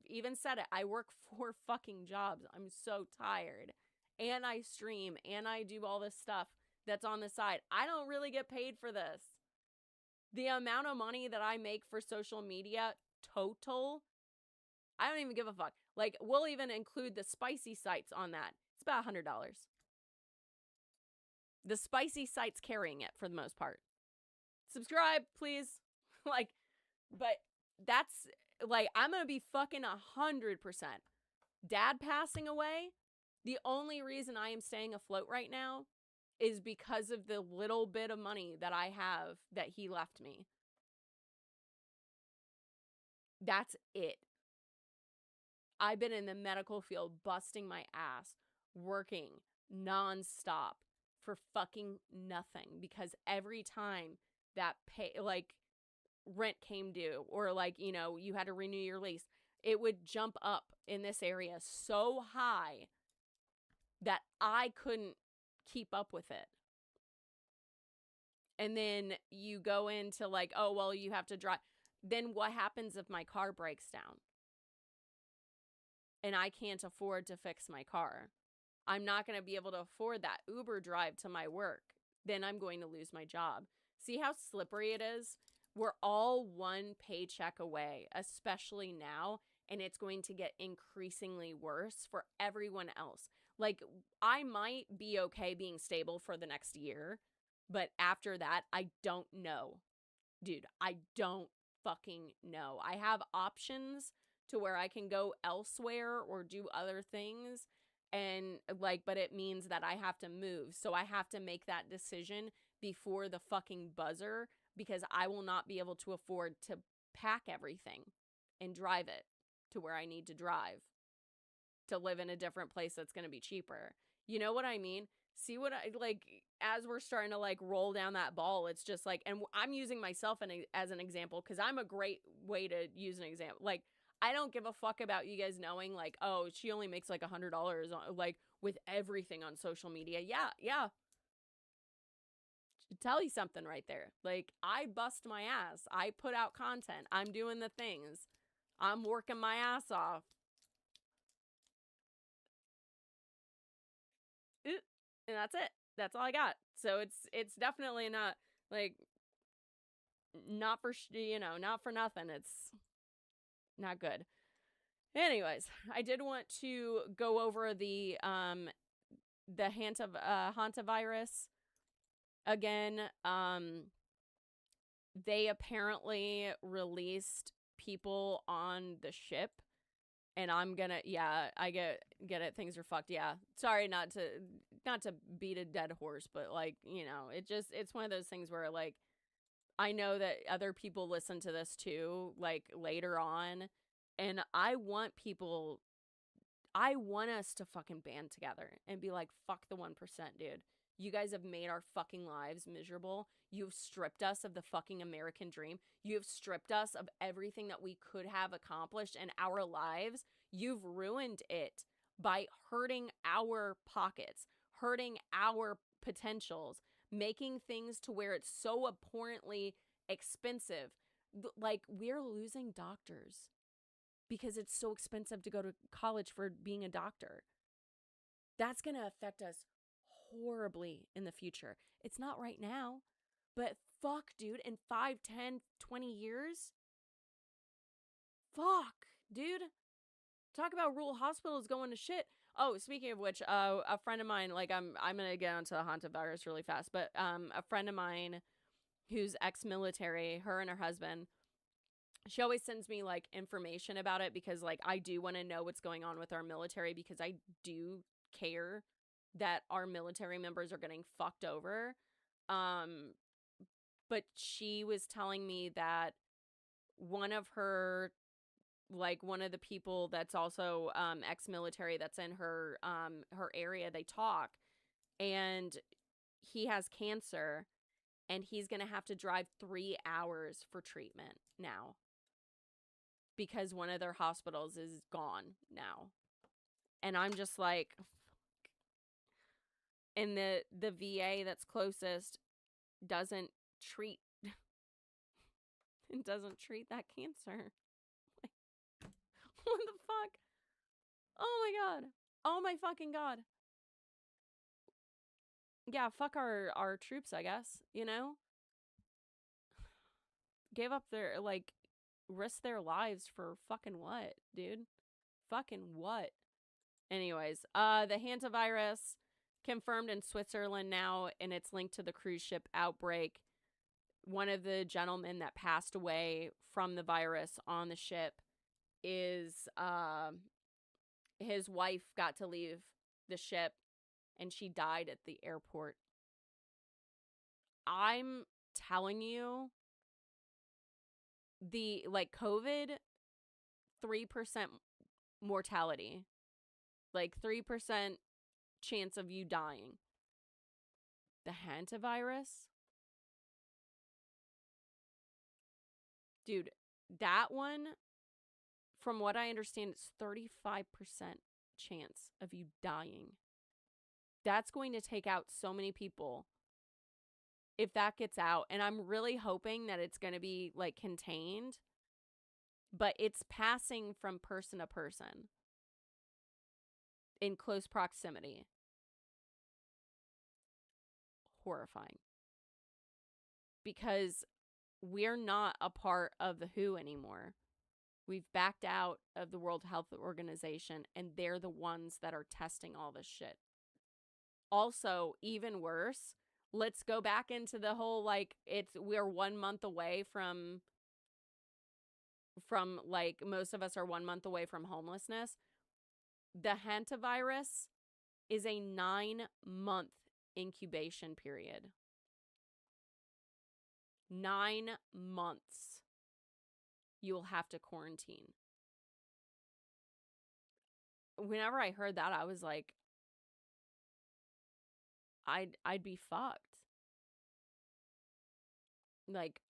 even said it. I work 4 fucking jobs. I'm so tired. And I stream and I do all this stuff that's on the side. I don't really get paid for this. The amount of money that I make for social media total, I don't even give a fuck. Like, we'll even include the spicy sites on that. It's about $100. The spicy site's carrying it for the most part. Subscribe, please. Like, but that's, like, I'm gonna be fucking 100%. Dad passing away, the only reason I am staying afloat right now is because of the little bit of money that I have that he left me. That's it. I've been in the medical field busting my ass, working nonstop for fucking nothing, because every time that rent came due, or you had to renew your lease, it would jump up in this area so high that I couldn't keep up with it. And then you go into oh, well, you have to drive. Then what happens if my car breaks down and I can't afford to fix my car? I'm not going to be able to afford that Uber drive to my work. Then I'm going to lose my job. See how slippery it is? We're all one paycheck away, especially now, and it's going to get increasingly worse for everyone else. Like, I might be okay being stable for the next year, but after that, I don't know. Dude, I don't fucking know. I have options to where I can go elsewhere or do other things, and but it means that I have to move. So I have to make that decision before the fucking buzzer, because I will not be able to afford to pack everything and drive it to where I need to drive to live in a different place that's going to be cheaper. You know what I mean? See what I as we're starting to roll down that ball, it's just and I'm using myself as an example because I'm a great way to use an example. I don't give a fuck about you guys knowing oh, she only makes $100 on with everything on social media. Yeah. Should tell you something right there. I bust my ass. I put out content. I'm doing the things. I'm working my ass off. And that's it. That's all I got. So it's definitely not not for not for nothing. It's not good. Anyways, I did want to go over the hantavirus again. They apparently released people on the ship, and I'm gonna, I get it. Things are fucked. Yeah, sorry, not to beat a dead horse, but it's one of those things where I know that other people listen to this too, later on, and I want us to fucking band together and be fuck the 1%, dude. You guys have made our fucking lives miserable. You've stripped us of the fucking American dream. You've stripped us of everything that we could have accomplished in our lives. You've ruined it by hurting our pockets, hurting our potentials, making things to where it's so abhorrently expensive. We're losing doctors because it's so expensive to go to college for being a doctor. That's going to affect us horribly in the future. It's not right now, but fuck, dude, in 5, 10, 20 years? Fuck, dude. Talk about rural hospitals going to shit. Oh, speaking of which, a friend of mine, I'm going to get onto the hantavirus really fast, but a friend of mine who's ex-military, her and her husband, she always sends me information about it because I do want to know what's going on with our military, because I do care that our military members are getting fucked over. But she was telling me that one of the people that's also ex-military that's in her area, they talk, and he has cancer, and he's gonna have to drive 3 hours for treatment now because one of their hospitals is gone now. And I'm just and the VA that's closest doesn't treat It doesn't treat that cancer. Like, what the fuck? Oh my god. Oh my fucking god. Yeah, fuck our troops, I guess, you know? Gave up their, like, risked their lives for fucking what, dude? Fucking what? Anyways, the hantavirus confirmed in Switzerland now, and it's linked to the cruise ship outbreak. One of the gentlemen that passed away from the virus on the ship is, his wife got to leave the ship, and she died at the airport. I'm telling you, the, like, COVID, 3% mortality. Like, 3% chance of you dying. The hantavirus? Dude, that one, from what I understand, it's 35% chance of you dying. That's going to take out so many people if that gets out. And I'm really hoping that it's going to be, like, contained. But it's passing from person to person in close proximity. Horrifying. Because we're not a part of the WHO anymore. We've backed out of the World Health Organization, and they're the ones that are testing all this shit. Also, even worse, let's go back into the whole, like, we're 1 month away from like, most of us are 1 month away from homelessness. The hantavirus is a 9-month incubation period. 9 months you will have to quarantine. Whenever I heard that, I was like, I'd be fucked. Like,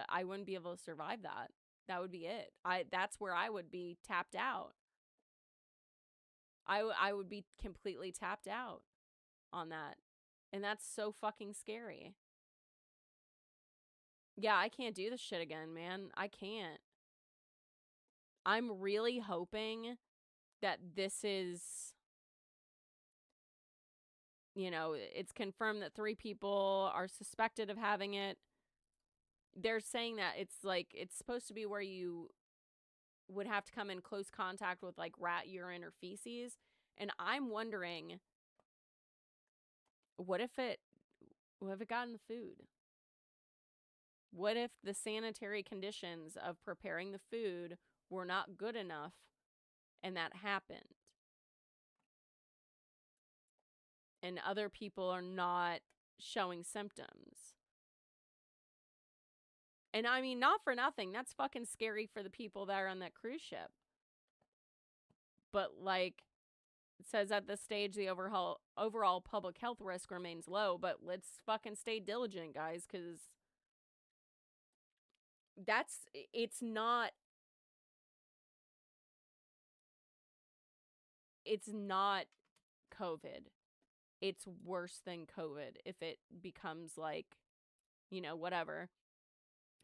I wouldn't be able to survive that. That would be it. That's where I would be tapped out. I would be completely tapped out on that. And that's so fucking scary. Yeah, I can't do this shit again, man. I can't. I'm really hoping that this is, you know, it's confirmed that 3 people are suspected of having it. They're saying that it's like, it's supposed to be where you would have to come in close contact with, like, rat urine or feces. And I'm wondering, what if it got in the food? What if the sanitary conditions of preparing the food were not good enough and that happened? And other people are not showing symptoms. And I mean, not for nothing, that's fucking scary for the people that are on that cruise ship. But, like, it says at this stage, the overall public health risk remains low, but let's fucking stay diligent, guys, because it's not COVID. It's worse than COVID if it becomes, like, you know, whatever.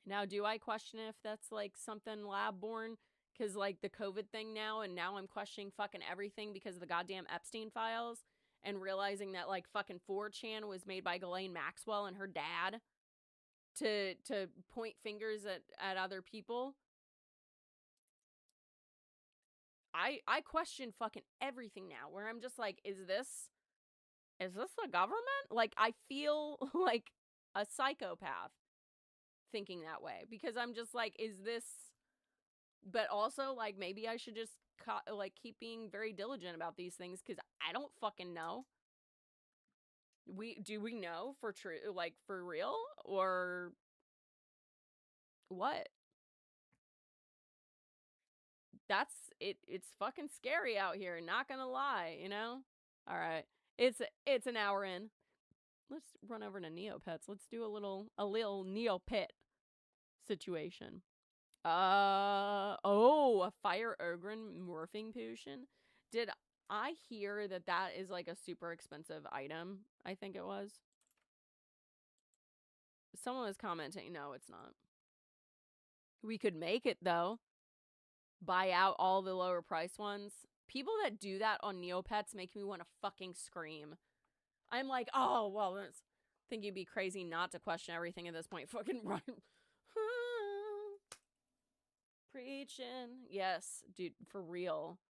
Now, do I question if that's, like, something lab-borne? Because, like, the COVID thing now, and now I'm questioning fucking everything because of the goddamn Epstein files, and realizing that, like, fucking 4chan was made by Ghislaine Maxwell and her dad to point fingers at other people. I question fucking everything now, where I'm just like, is this the government? Like, I feel like a psychopath thinking that way, because I'm just like, is this, but also, like, maybe I should just like keep being very diligent about these things, because I don't fucking know. Do we know for true, like, for real, or what? That's it. It's fucking scary out here, not gonna lie, you know? All right. It's an hour in. Let's run over to Neopets. Let's do a little Neopet situation. A fire ogren morphing potion. Did I hear that is, like, a super expensive item? I think it was. Someone was commenting, no, it's not. We could make it, though. Buy out all the lower price ones. People that do that on Neopets make me want to fucking scream. I'm like, oh, well, I think you'd be crazy not to question everything at this point. Fucking run. Preaching. Yes, dude, for real.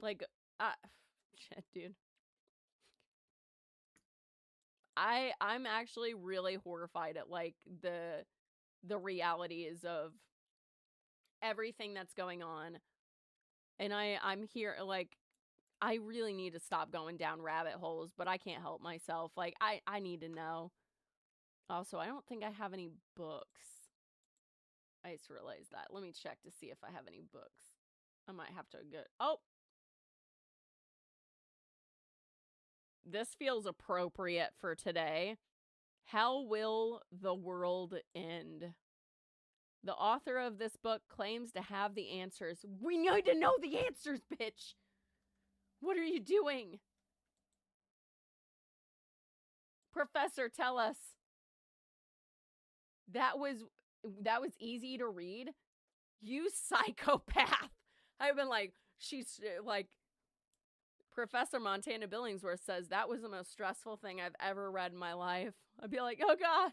Like, shit, dude. I'm actually really horrified at, like, the realities of everything that's going on. And I'm here, like, I really need to stop going down rabbit holes, but I can't help myself. Like, I need to know. Also, I don't think I have any books. I just realized that. Let me check to see if I have any books. I might have to go. Oh! This feels appropriate for today. How will the world end? The author of this book claims to have the answers. We need to know the answers, bitch! What are you doing? Professor, tell us. That was easy to read? You psychopath! I've been like, she's like, Professor Montana Billingsworth says that was the most stressful thing I've ever read in my life. I'd be like, oh god.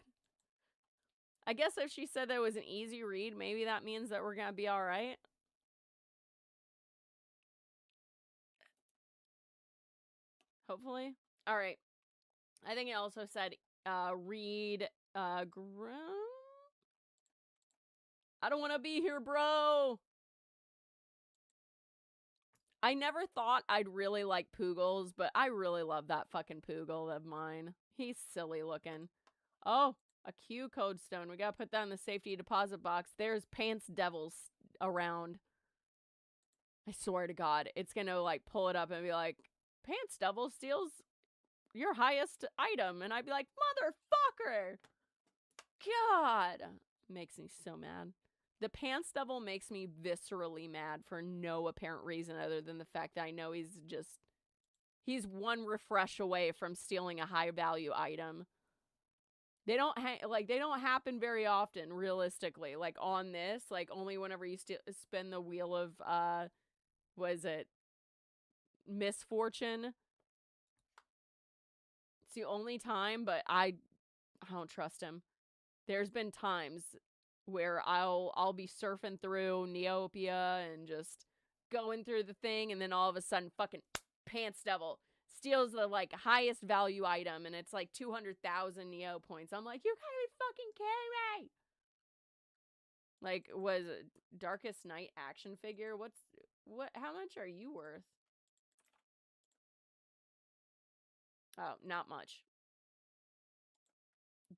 I guess if she said that it was an easy read, maybe that means that we're gonna be alright. Hopefully. Alright. I think it also said, read, I don't want to be here, bro! I never thought I'd really like Poogles, but I really love that fucking Poogle of mine. He's silly looking. Oh, a Q code stone. We gotta put that in the safety deposit box. There's Pants Devils around. I swear to God, it's gonna, like, pull it up and be like, Pants Devil steals your highest item. And I'd be like, motherfucker! God! Makes me so mad. The Pants Devil makes me viscerally mad for no apparent reason other than the fact that I know he's one refresh away from stealing a high value item. They don't they don't happen very often, realistically. Like on this, like only whenever you spin the wheel of was it misfortune? It's the only time, but I don't trust him. There's been times where I'll be surfing through Neopia and just going through the thing, and then all of a sudden fucking Pants Devil steals the, like, highest value item, and it's like 200,000 Neo points. I'm like, you gotta be fucking kidding me! Like, was it Darkest Night action figure? How much are you worth? Oh, not much.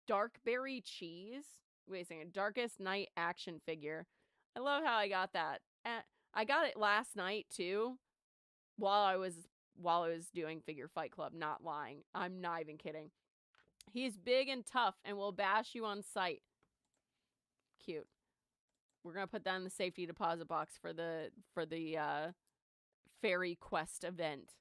Darkberry cheese? Wait a second. Darkest Night action figure. I love how I got that. I got it last night too. While I was doing Figure Fight Club. Not lying. I'm not even kidding. He's big and tough and will bash you on sight. Cute. We're gonna put that in the safety deposit box for the Fairy Quest event.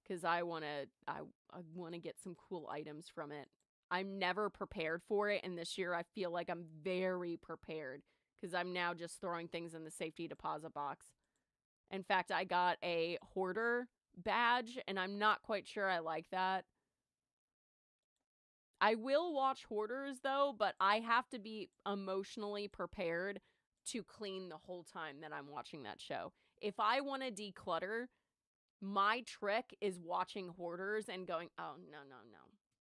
Because I wanna get some cool items from it. I'm never prepared for it, and this year I feel like I'm very prepared because I'm now just throwing things in the safety deposit box. In fact, I got a hoarder badge, and I'm not quite sure I like that. I will watch hoarders, though, but I have to be emotionally prepared to clean the whole time that I'm watching that show. If I want to declutter, my trick is watching hoarders and going, oh, no.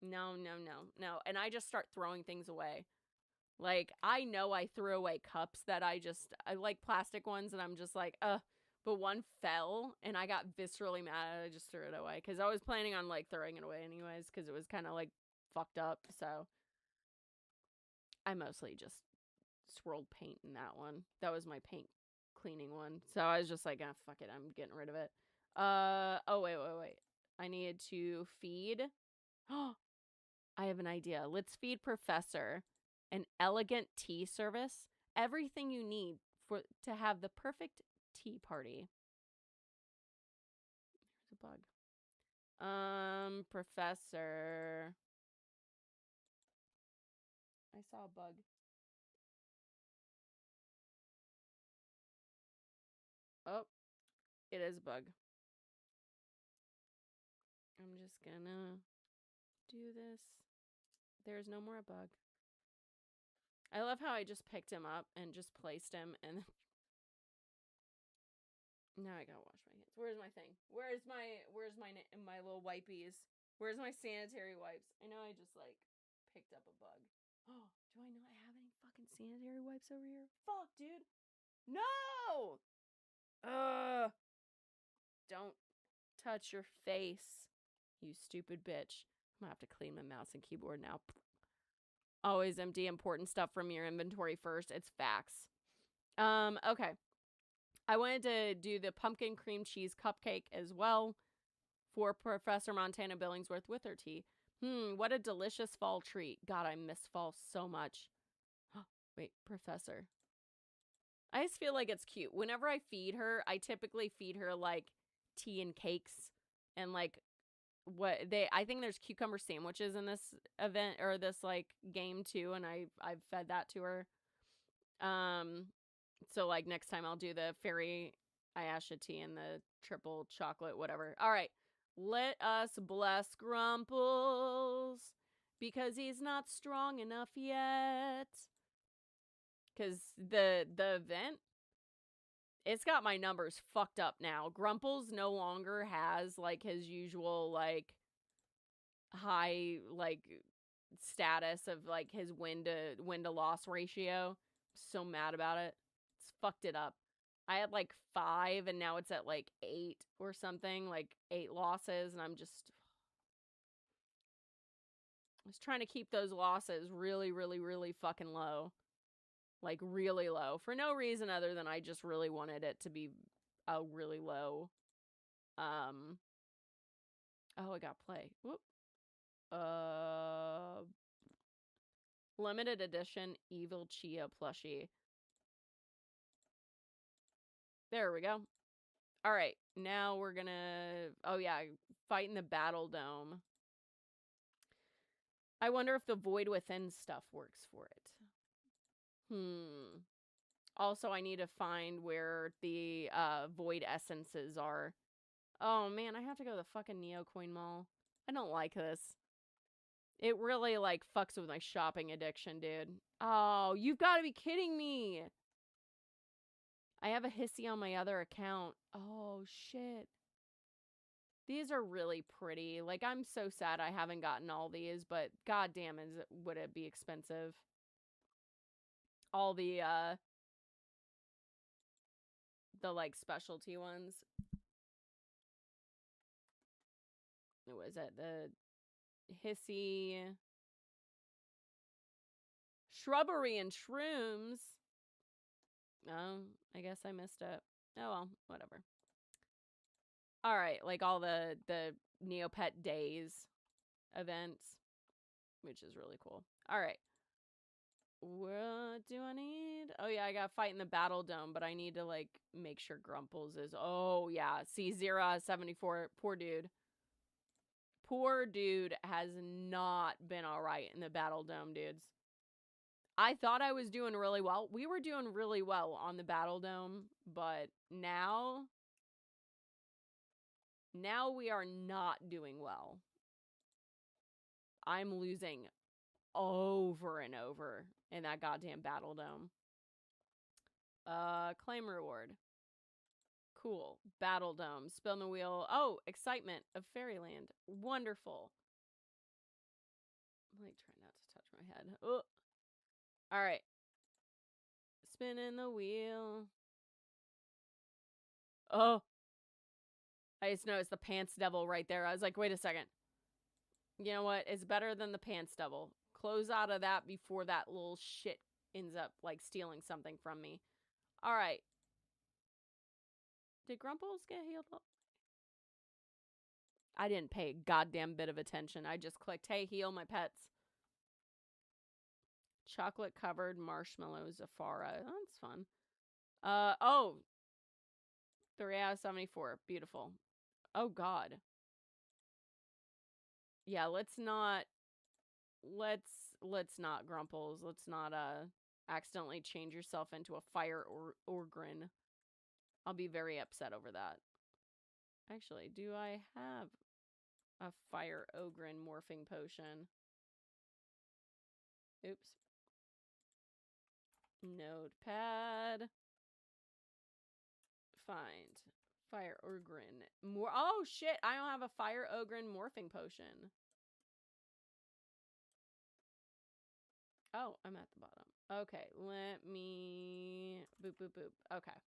No. And I just start throwing things away. Like, I know I threw away cups that I like plastic ones, and I'm just like, but one fell, and I got viscerally mad. I just threw it away, because I was planning on, like, throwing it away anyways, because it was kind of, like, fucked up, so. I mostly just swirled paint in that one. That was my paint cleaning one. So I was just like, fuck it, I'm getting rid of it. Oh, wait. I needed to feed. Oh, I have an idea. Let's feed Professor an elegant tea service. Everything you need to have the perfect tea party. There's a bug. Professor. I saw a bug. Oh, it is a bug. I'm just gonna do this. There's no more bug. I love how I just picked him up and just placed him, and now I gotta wash my hands. Where's my thing? Where's my little wipies? Where's my sanitary wipes? I know I just like picked up a bug. Oh, do I not have any fucking sanitary wipes over here? Fuck, dude. No! Don't touch your face, you stupid bitch. I'm gonna have to clean my mouse and keyboard now. Always empty important stuff from your inventory first. It's facts. Okay. I wanted to do the pumpkin cream cheese cupcake as well for Professor Montana Billingsworth with her tea. What a delicious fall treat. God, I miss fall so much. Wait, Professor. I just feel like it's cute. Whenever I feed her, I typically feed her like tea and cakes and like I think there's cucumber sandwiches in this event or this like game too, and I've fed that to her. So like next time I'll do the fairy Ayasha tea and the triple chocolate whatever. All right. Let us bless Grumples because he's not strong enough yet. Cuz the event, it's got my numbers fucked up now. Grumples no longer has like his usual like high like status of like his win to loss ratio. So mad about it. It's fucked it up. I had like 5 and now it's at like 8 or something, like 8 losses, and I was trying to keep those losses really, really, really fucking low. Like really low for no reason other than I just really wanted it to be a really low. Oh, I got play. Whoop. Limited edition Evil Chia plushie. There we go. All right, now we're gonna, oh yeah, fight in the Battle Dome. I wonder if the Void Within stuff works for it. Also, I need to find where the Void Essences are. Oh man, I have to go to the fucking Neocoin Mall. I don't like this. It really, like, fucks with my shopping addiction, dude. Oh, you've got to be kidding me. I have a hissy on my other account. Oh, shit. These are really pretty. Like, I'm so sad I haven't gotten all these, but goddamn, would it be expensive? All the like, specialty ones. What was it? The hissy... Shrubbery and shrooms. Oh, I guess I missed it. Oh, well, whatever. All right, like all the Neopet Days events, which is really cool. All right. What do I need? Oh, yeah, I got to fight in the Battle Dome, but I need to, like, make sure Grumples is... Oh, yeah. See, 0 out of 74. Poor dude. Poor dude has not been all right in the Battle Dome, dudes. I thought I was doing really well. We were doing really well on the Battle Dome, but now we are not doing well. I'm losing over and over in that goddamn Battle Dome. Claim reward. Cool. Battle Dome. Spin the wheel. Oh, excitement of Fairyland. Wonderful. I'm like trying not to touch my head. Oh. All right. Spinning the wheel. Oh. I just noticed the pants devil right there. I was like, wait a second. You know what? It's better than the pants devil. Close out of that before that little shit ends up, like, stealing something from me. All right. Did Grumples get healed up? I didn't pay a goddamn bit of attention. I just clicked, hey, heal my pets. Chocolate-covered marshmallow Zafara. Oh, that's fun. Oh. 3 out of 74. Beautiful. Oh, God. Yeah, let's not let's not, Grumples. Let's not accidentally change yourself into a fire Ogren. I'll be very upset over that. Actually, do I have a fire Ogren morphing potion? Oops. Notepad. Find fire Ogren. Oh shit, I don't have a fire Ogren morphing potion. Oh, I'm at the bottom. Okay, let me boop boop boop. Okay.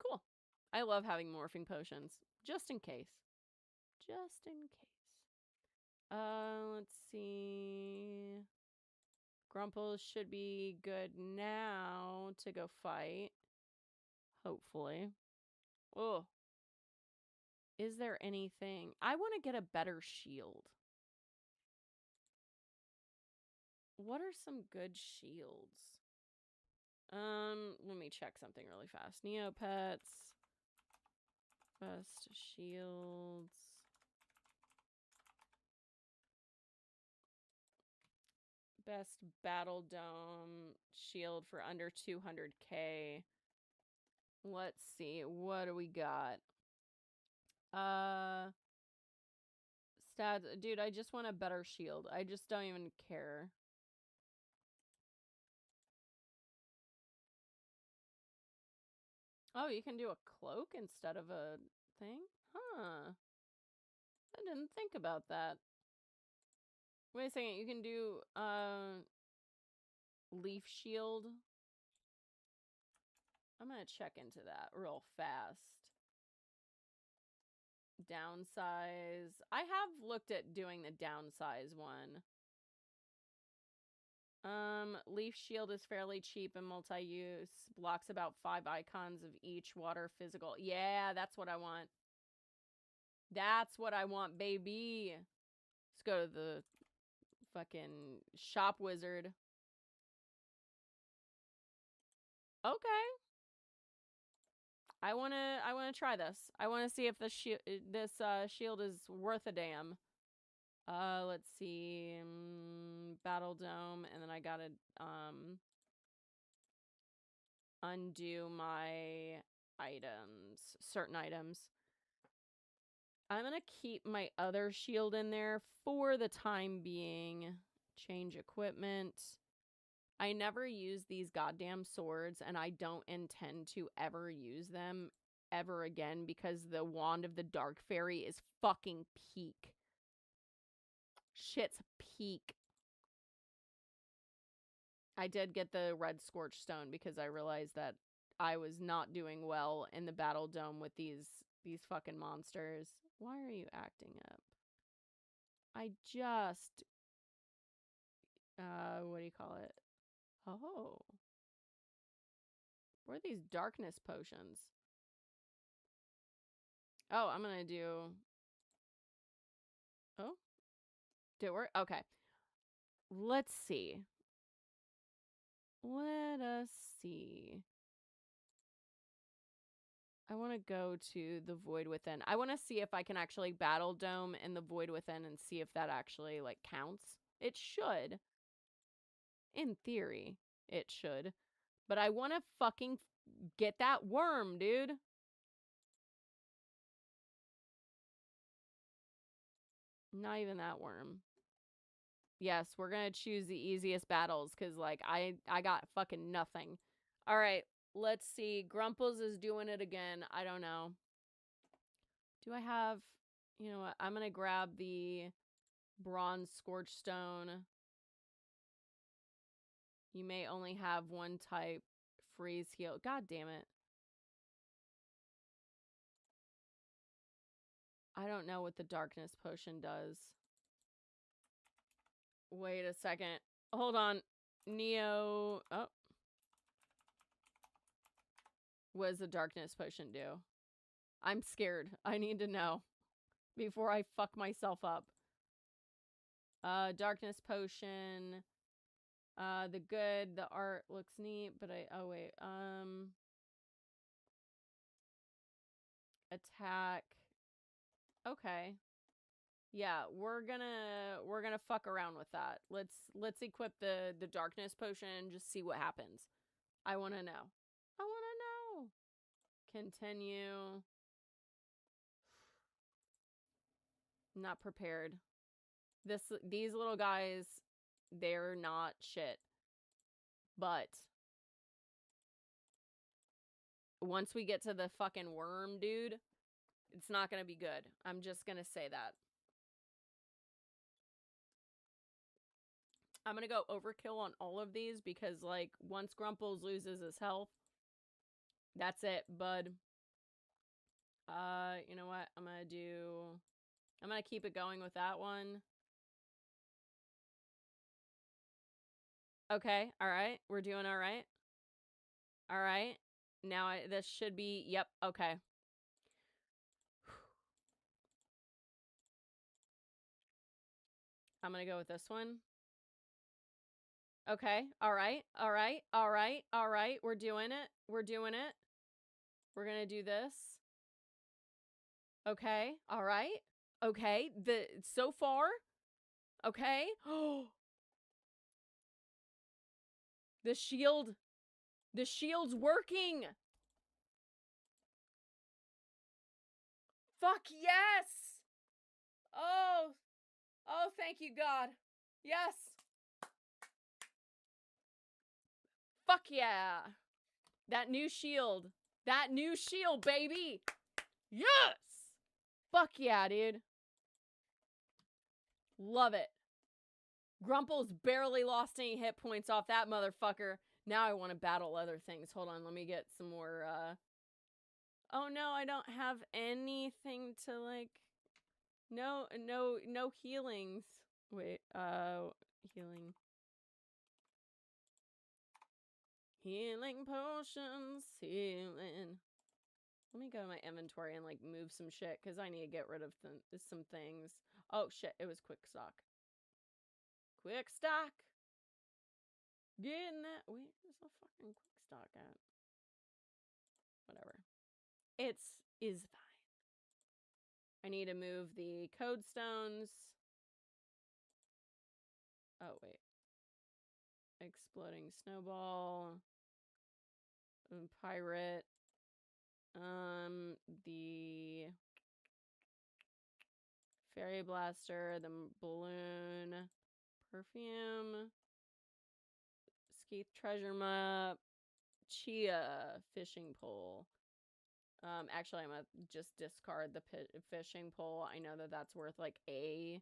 Cool. I love having morphing potions. Just in case. Just in case. Let's see. Grumples should be good now to go fight. Hopefully. Oh. Is there anything? I want to get a better shield. What are some good shields? Let me check something really fast. Neopets. Best shields. Best battle dome shield for under 200k. Let's see. What do we got? Stats. Dude, I just want a better shield. I just don't even care. Oh, you can do a cloak instead of a thing? Huh. I didn't think about that. Wait a second, you can do leaf shield. I'm gonna check into that real fast. Downsize. I have looked at doing the downsize one. Leaf shield is fairly cheap and multi-use. Blocks about 5 icons of each water physical. Yeah, that's what I want. That's what I want, baby. Let's go to the fucking shop wizard. Okay. I wanna try this. I wanna see if this shield is worth a damn. Let's see. Battle dome, and then I gotta undo my items, certain items. I'm gonna keep my other shield in there for the time being. Change equipment. I never use these goddamn swords, and I don't intend to ever use them ever again because the Wand of the Dark Fairy is fucking peak. Shit's peak. I did get the red scorched stone because I realized that I was not doing well in the battle dome with these fucking monsters. Why are you acting up? I just what do you call it? Oh. What are these darkness potions? Oh, I'm gonna do... Oh? Did it work? Okay. Let's see. Let us see. I want to go to the Void Within. I want to see if I can actually battle dome in the Void Within and see if that actually, like, counts. It should. In theory, it should. But I want to fucking get that worm, dude. Not even that worm. Yes, we're gonna choose the easiest battles because, like, I got fucking nothing. All right, let's see. Grumples is doing it again. I don't know. Do I have... You know what? I'm gonna grab the bronze scorched stone. You may only have one type. Freeze heal. God damn it. I don't know what the darkness potion does. Wait a second. Hold on. Neo... Oh. What does the darkness potion do? I'm scared. I need to know before I fuck myself up. Darkness potion. The good, the art looks neat, but oh wait. Attack. Okay. Yeah, we're gonna fuck around with that. Let's equip the darkness potion and just see what happens. I want to know. I want to know. Continue. Not prepared. These little guys, they're not shit. But once we get to the fucking worm, dude, it's not gonna be good. I'm just gonna say that. I'm gonna go overkill on all of these because, like, once Grumples loses his health, that's it, bud. You know what? I'm gonna keep it going with that one. Okay, alright. We're doing alright. Alright. Now this should be, yep, okay. I'm gonna go with this one. Okay, alright, alright, alright, alright. We're doing it. We're doing it. We're gonna do this. Okay, alright. Okay, so far. Okay. The shield's working. Fuck yes. Oh, thank you, God. Yes. Fuck yeah. That new shield, baby. Yes. Fuck yeah, dude. Love it. Grumple's barely lost any hit points off that motherfucker. Now I want to battle other things. Hold on, let me get some more, Oh no, I don't have anything to, like... No healings. Wait, healing. Healing potions, healing. Let me go to my inventory and, like, move some shit, because I need to get rid of some things. Oh, shit, it was quick stock. Quick stock! Getting that. Where's the fucking quick stock at? Whatever. Is fine. I need to move the code stones. Oh, wait. Exploding snowball. Pirate. The fairy blaster, the balloon, perfume, Skeeth treasure map, chia fishing pole. Actually, I'm gonna just discard the fishing pole. I know that that's worth like a.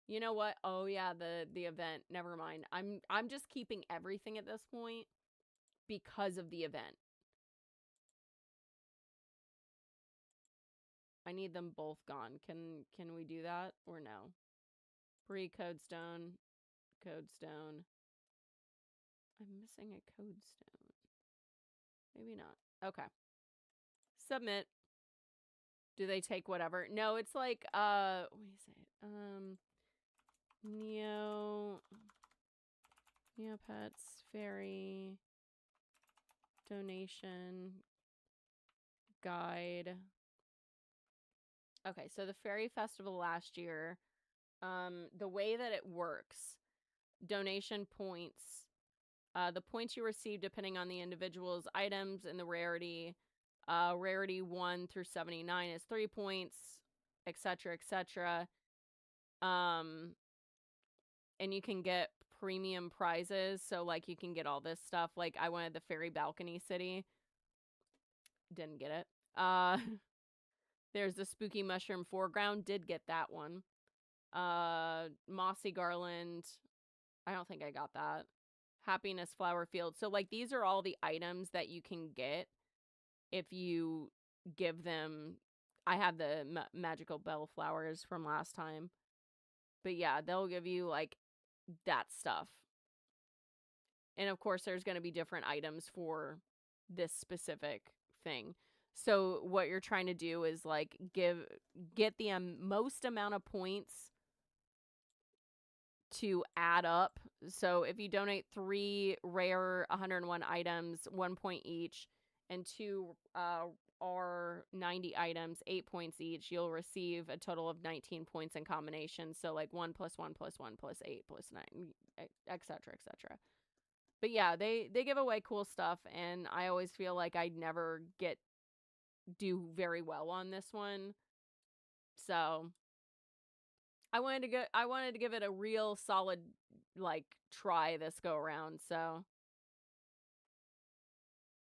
You know what? Oh yeah, the event. Never mind. I'm just keeping everything at this point because of the event. I need them both gone. Can we do that or no? Pre-codestone. Codestone. I'm missing a codestone. Maybe not. Okay. Submit. Do they take whatever? No, it's like what do you say? Neopets, fairy, donation, guide. Okay, so the fairy festival last year, the way that it works, donation points, the points you receive depending on the individual's items and the rarity, rarity 1 through 79 is 3 points, etc., etc. And you can get premium prizes, so like you can get all this stuff. Like I wanted the fairy balcony city, didn't get it. There's the spooky mushroom foreground, did get that one. Mossy garland, I don't think I got that. Happiness flower field. So like these are all the items that you can get if you give them. I have the magical bellflowers from last time, but yeah, they'll give you like that stuff. And of course there's going to be different items for this specific thing. So what you're trying to do is like get the most amount of points to add up. So if you donate 3 rare 101 items, 1 point each, and 2 are 90 items, 8 points each. You'll receive a total of 19 points in combination. So like 1 plus 1 plus 1 plus 8 plus 9, etc., etc. But yeah, they give away cool stuff, and I always feel like I never do very well on this one. So I wanted to give it a real solid like try this go around. So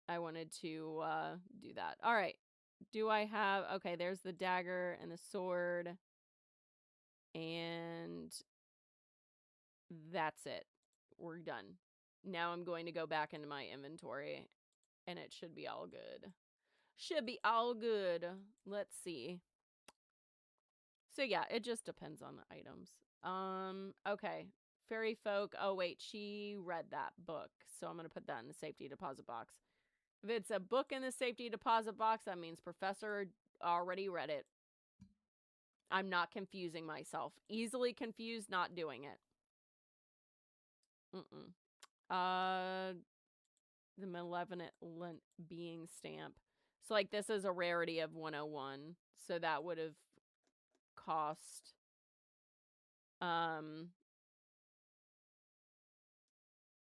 I wanted to do that. All right. Do I have... Okay, there's the dagger and the sword. And that's it. We're done. Now I'm going to go back into my inventory, and it should be all good. Should be all good. Let's see. So yeah, it just depends on the items. Okay. Fairy folk. Oh wait, she read that book. So I'm going to put that in the safety deposit box. If it's a book in the safety deposit box, that means Professor already read it. I'm not confusing myself. Easily confused, not doing it. The Malevolent Being stamp. So, like, this is a rarity of 101. So that would have cost...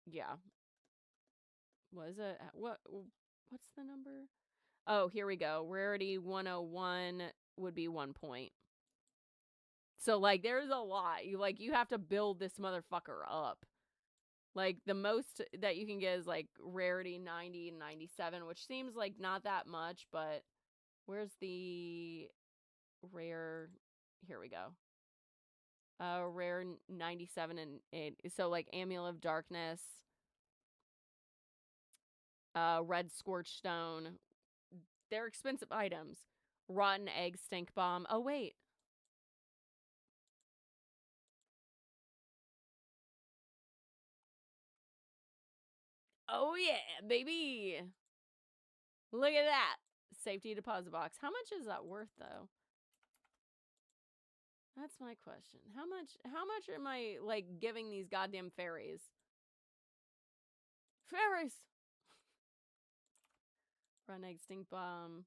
Yeah. Was it... What's the number? Oh, here we go. Rarity 101 would be 1 point. So, like, there's a lot. You have to build this motherfucker up. Like, the most that you can get is, like, rarity 90 and 97, which seems like not that much, but where's the rare? Here we go. Rare 97 and so, like, Amulet of Darkness, Red Scorched Stone. They're expensive items. Rotten Egg Stink Bomb. Oh, wait. Oh, yeah, baby. Look at that. Safety deposit box. How much is that worth, though? That's my question. How much am I, like, giving these goddamn fairies? Fairies! Run Egg Stink Bomb.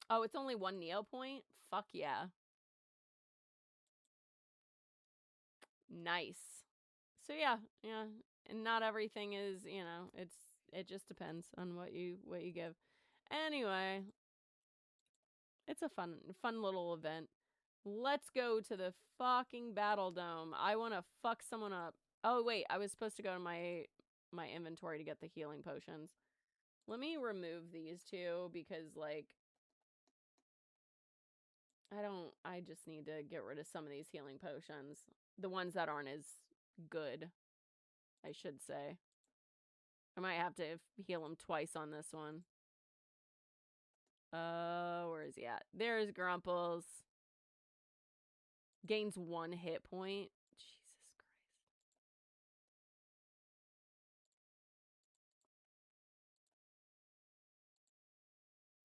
Oh, it's only 1 Neo point? Fuck yeah. Nice. So yeah. And not everything is, it just depends on what you give. Anyway, it's a fun little event. Let's go to the fucking Battle Dome. I want to fuck someone up. Oh wait, I was supposed to go to my inventory to get the healing potions. Let me remove these two because, like, I just need to get rid of some of these healing potions. The ones that aren't as good, I should say. I might have to heal him twice on this one. Where is he at? There's Grumples. Gains 1 hit point. Jesus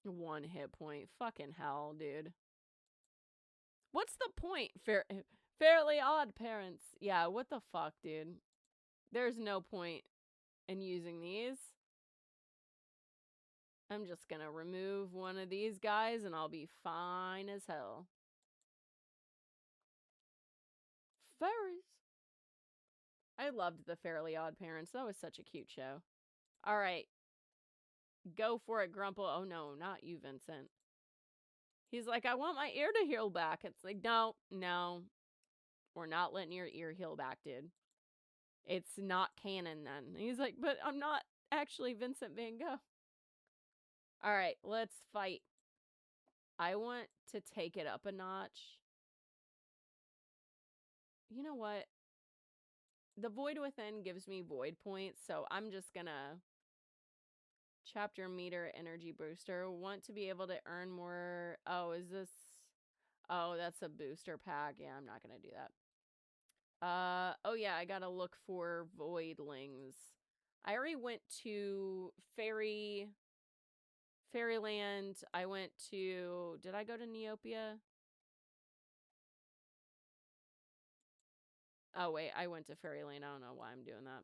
Christ. 1 hit point. Fucking hell, dude. What's the point? Fairly Odd Parents. Yeah, what the fuck, dude? There's no point in using these. I'm just gonna remove one of these guys and I'll be fine as hell. Fairies. I loved the Fairly Odd Parents. That was such a cute show. All right. Go for it, Grumple. Oh, no, not you, Vincent. He's like, I want my ear to heal back. It's like, no. We're not letting your ear heal back, dude. It's not canon then. And he's like, but I'm not actually Vincent Van Gogh. All right, let's fight. I want to take it up a notch. You know what? The Void Within gives me void points, so I'm just gonna... Chapter meter energy booster. Want to be able to earn more... Oh, is this... Oh, that's a booster pack. Yeah, I'm not gonna do that. Oh yeah, I gotta look for voidlings. I already went to Fairyland. I went to... Did I go to Neopia? Oh, wait. I went to Fairyland. I don't know why I'm doing that.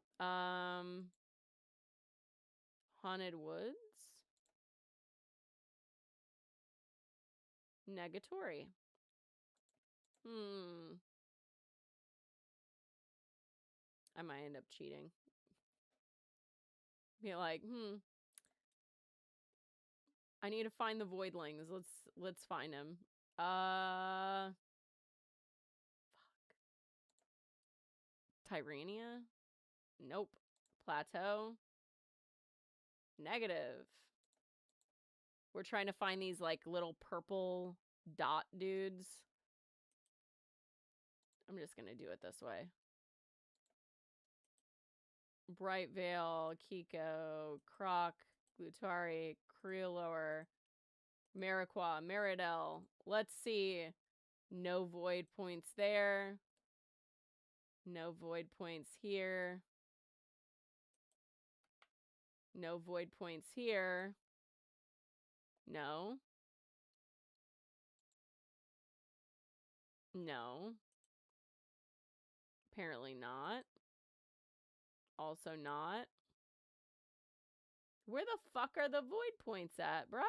Haunted Woods. Negatory. I might end up cheating. Be like, I need to find the voidlings. Let's find him. Fuck. Tyrania? Nope. Plateau? Negative. We're trying to find these like little purple dot dudes. I'm just gonna do it this way. Bright Veil, Kiko, Croc, Glutari, Creolower, Maraqua, Meridel. Let's see. No void points there. No void points here. No void points here. No. No. Apparently not. Also not. Where the fuck are the void points at, bro?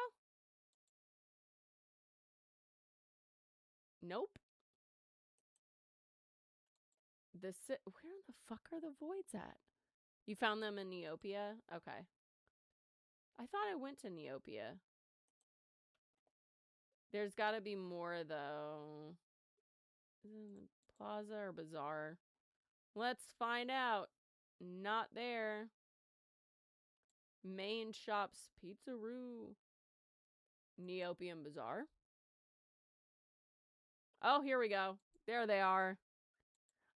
Nope. Where the fuck are the voids at? You found them in Neopia? Okay. I thought I went to Neopia. There's gotta be more, though. Is it in the plaza or bazaar? Let's find out. Not there. Main shops, Pizzaroo. Neopian Bazaar. Oh, here we go. There they are.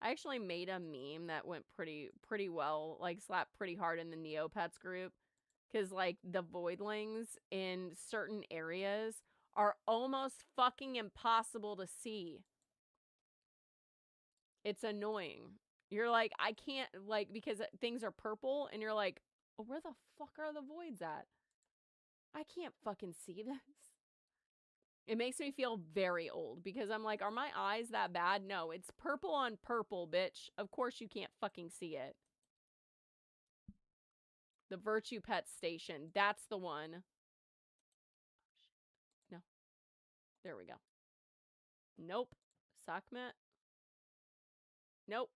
I actually made a meme that went pretty well, like slapped pretty hard in the Neopets group. Because, like, the voidlings in certain areas are almost fucking impossible to see. It's annoying. You're like, I can't, like, because things are purple, and you're like, oh, where the fuck are the voids at? I can't fucking see this. It makes me feel very old, because I'm like, are my eyes that bad? No, it's purple on purple, bitch. Of course you can't fucking see it. The Virtue Pet Station. That's the one. Oh, shit. No. There we go. Nope. Sakmet. Nope.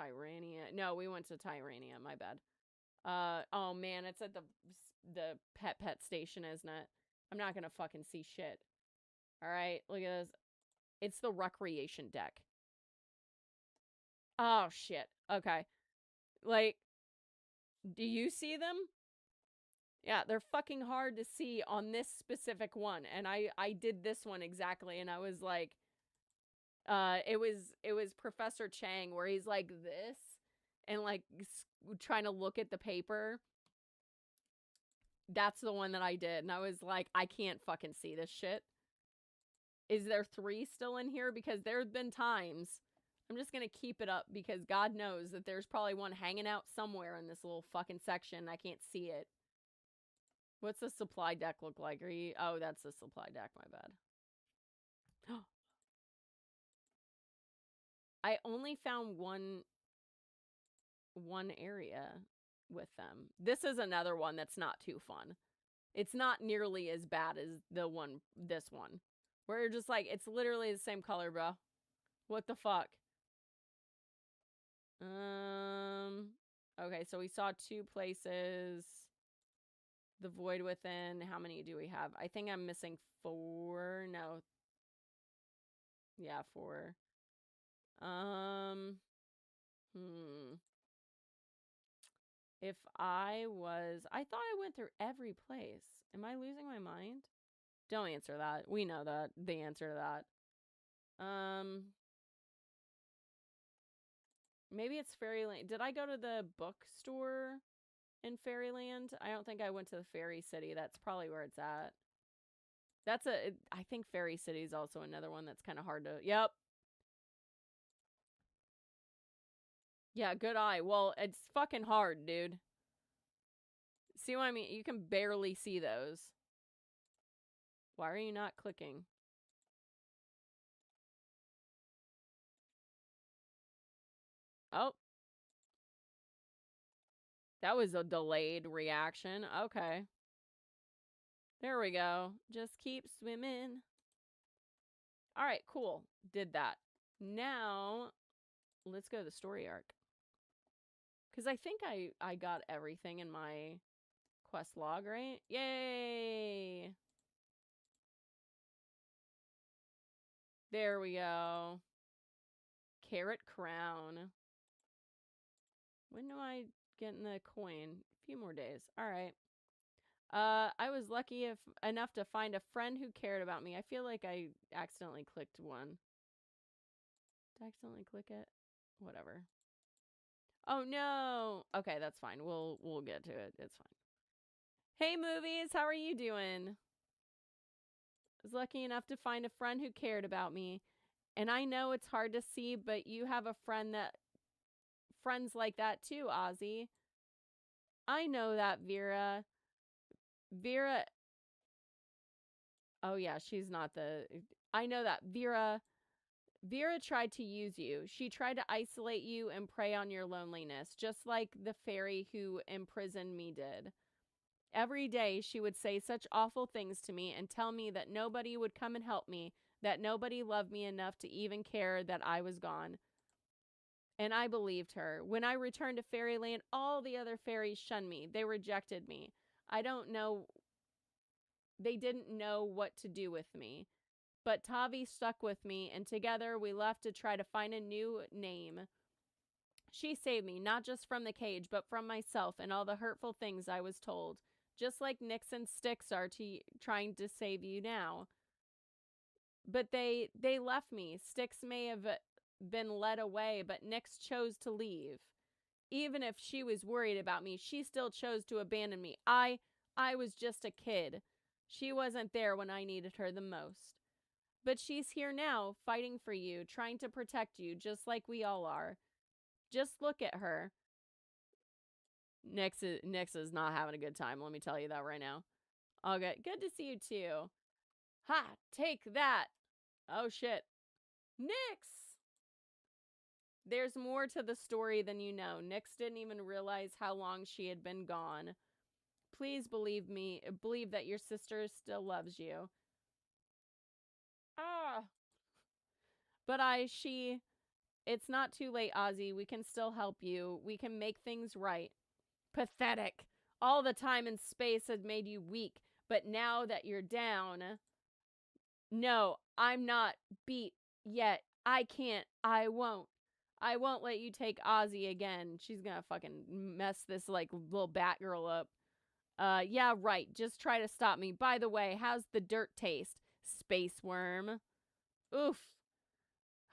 Tyrania. No, we went to Tyrania. My bad. Oh man, it's at the pet station, isn't it? I'm not gonna fucking see shit. All right, look at this. It's the recreation deck. Oh shit. Okay. Like, do you see them? Yeah, they're fucking hard to see on this specific one, and I did this one exactly, and I was like, it was Professor Chang where he's like this, and like trying to look at the paper. That's the one that I did, and I was like, I can't fucking see this shit. Is there 3 still in here? Because there have been times. I'm just gonna keep it up because God knows that there's probably one hanging out somewhere in this little fucking section. I can't see it. What's the supply deck look like? Are you? Oh, that's the supply deck. My bad. I only found one area with them. This is another one that's not too fun. It's not nearly as bad as this one. Where you're just like, it's literally the same color, bro. What the fuck? Okay, so we saw 2 places. The Void Within. How many do we have? I think I'm missing 4. No. Yeah, 4. If I thought I went through every place. Am I losing my mind? Don't answer that. We know that. The answer to that. Maybe it's Fairyland. Did I go to the bookstore in Fairyland? I don't think I went to the Fairy City. That's probably where it's at. I think Fairy City is also another one that's kind of hard to, yep. Yeah, good eye. Well, it's fucking hard, dude. See what I mean? You can barely see those. Why are you not clicking? Oh. That was a delayed reaction. Okay. There we go. Just keep swimming. All right, cool. Did that. Now, let's go to the story arc. Because I think I got everything in my quest log, right? Yay! There we go. Carrot crown. When do I get in the coin? A few more days. All right. I was lucky enough to find a friend who cared about me. I feel like I accidentally clicked one. Did I accidentally click it? Whatever. Oh no. Okay, that's fine. We'll get to it. It's fine. Hey movies, how are you doing? I was lucky enough to find a friend who cared about me. And I know it's hard to see, but you have a friends like that too, Ozzy. I know that, Vera. Vera. Oh yeah, she's not the. I know that, Vera. Vera tried to use you. She tried to isolate you and prey on your loneliness, just like the fairy who imprisoned me did. Every day she would say such awful things to me and tell me that nobody would come and help me, that nobody loved me enough to even care that I was gone. And I believed her. When I returned to Fairyland, all the other fairies shunned me. They rejected me. I don't know. They didn't know what to do with me. But Tavi stuck with me, and together we left to try to find a new name. She saved me, not just from the cage, but from myself and all the hurtful things I was told. Just like Nyx and Styx are trying to save you now. But they left me. Styx may have been led away, but Nyx chose to leave. Even if she was worried about me, she still chose to abandon me. I was just a kid. She wasn't there when I needed her the most. But she's here now, fighting for you, trying to protect you, just like we all are. Just look at her. Nyx is not having a good time, let me tell you that right now. Okay, good to see you too. Ha! Take that! Oh shit. Nyx! There's more to the story than you know. Nyx didn't even realize how long she had been gone. Please believe me. Believe that your sister still loves you. Ah! But it's not too late, Ozzy. We can still help you. We can make things right. Pathetic. All the time and space has made you weak. But now that you're down... No, I'm not beat yet. I can't. I won't. I won't let you take Ozzy again. She's gonna fucking mess this, like, little Batgirl up. Yeah, right. Just try to stop me. By the way, how's the dirt taste? Space worm. Oof.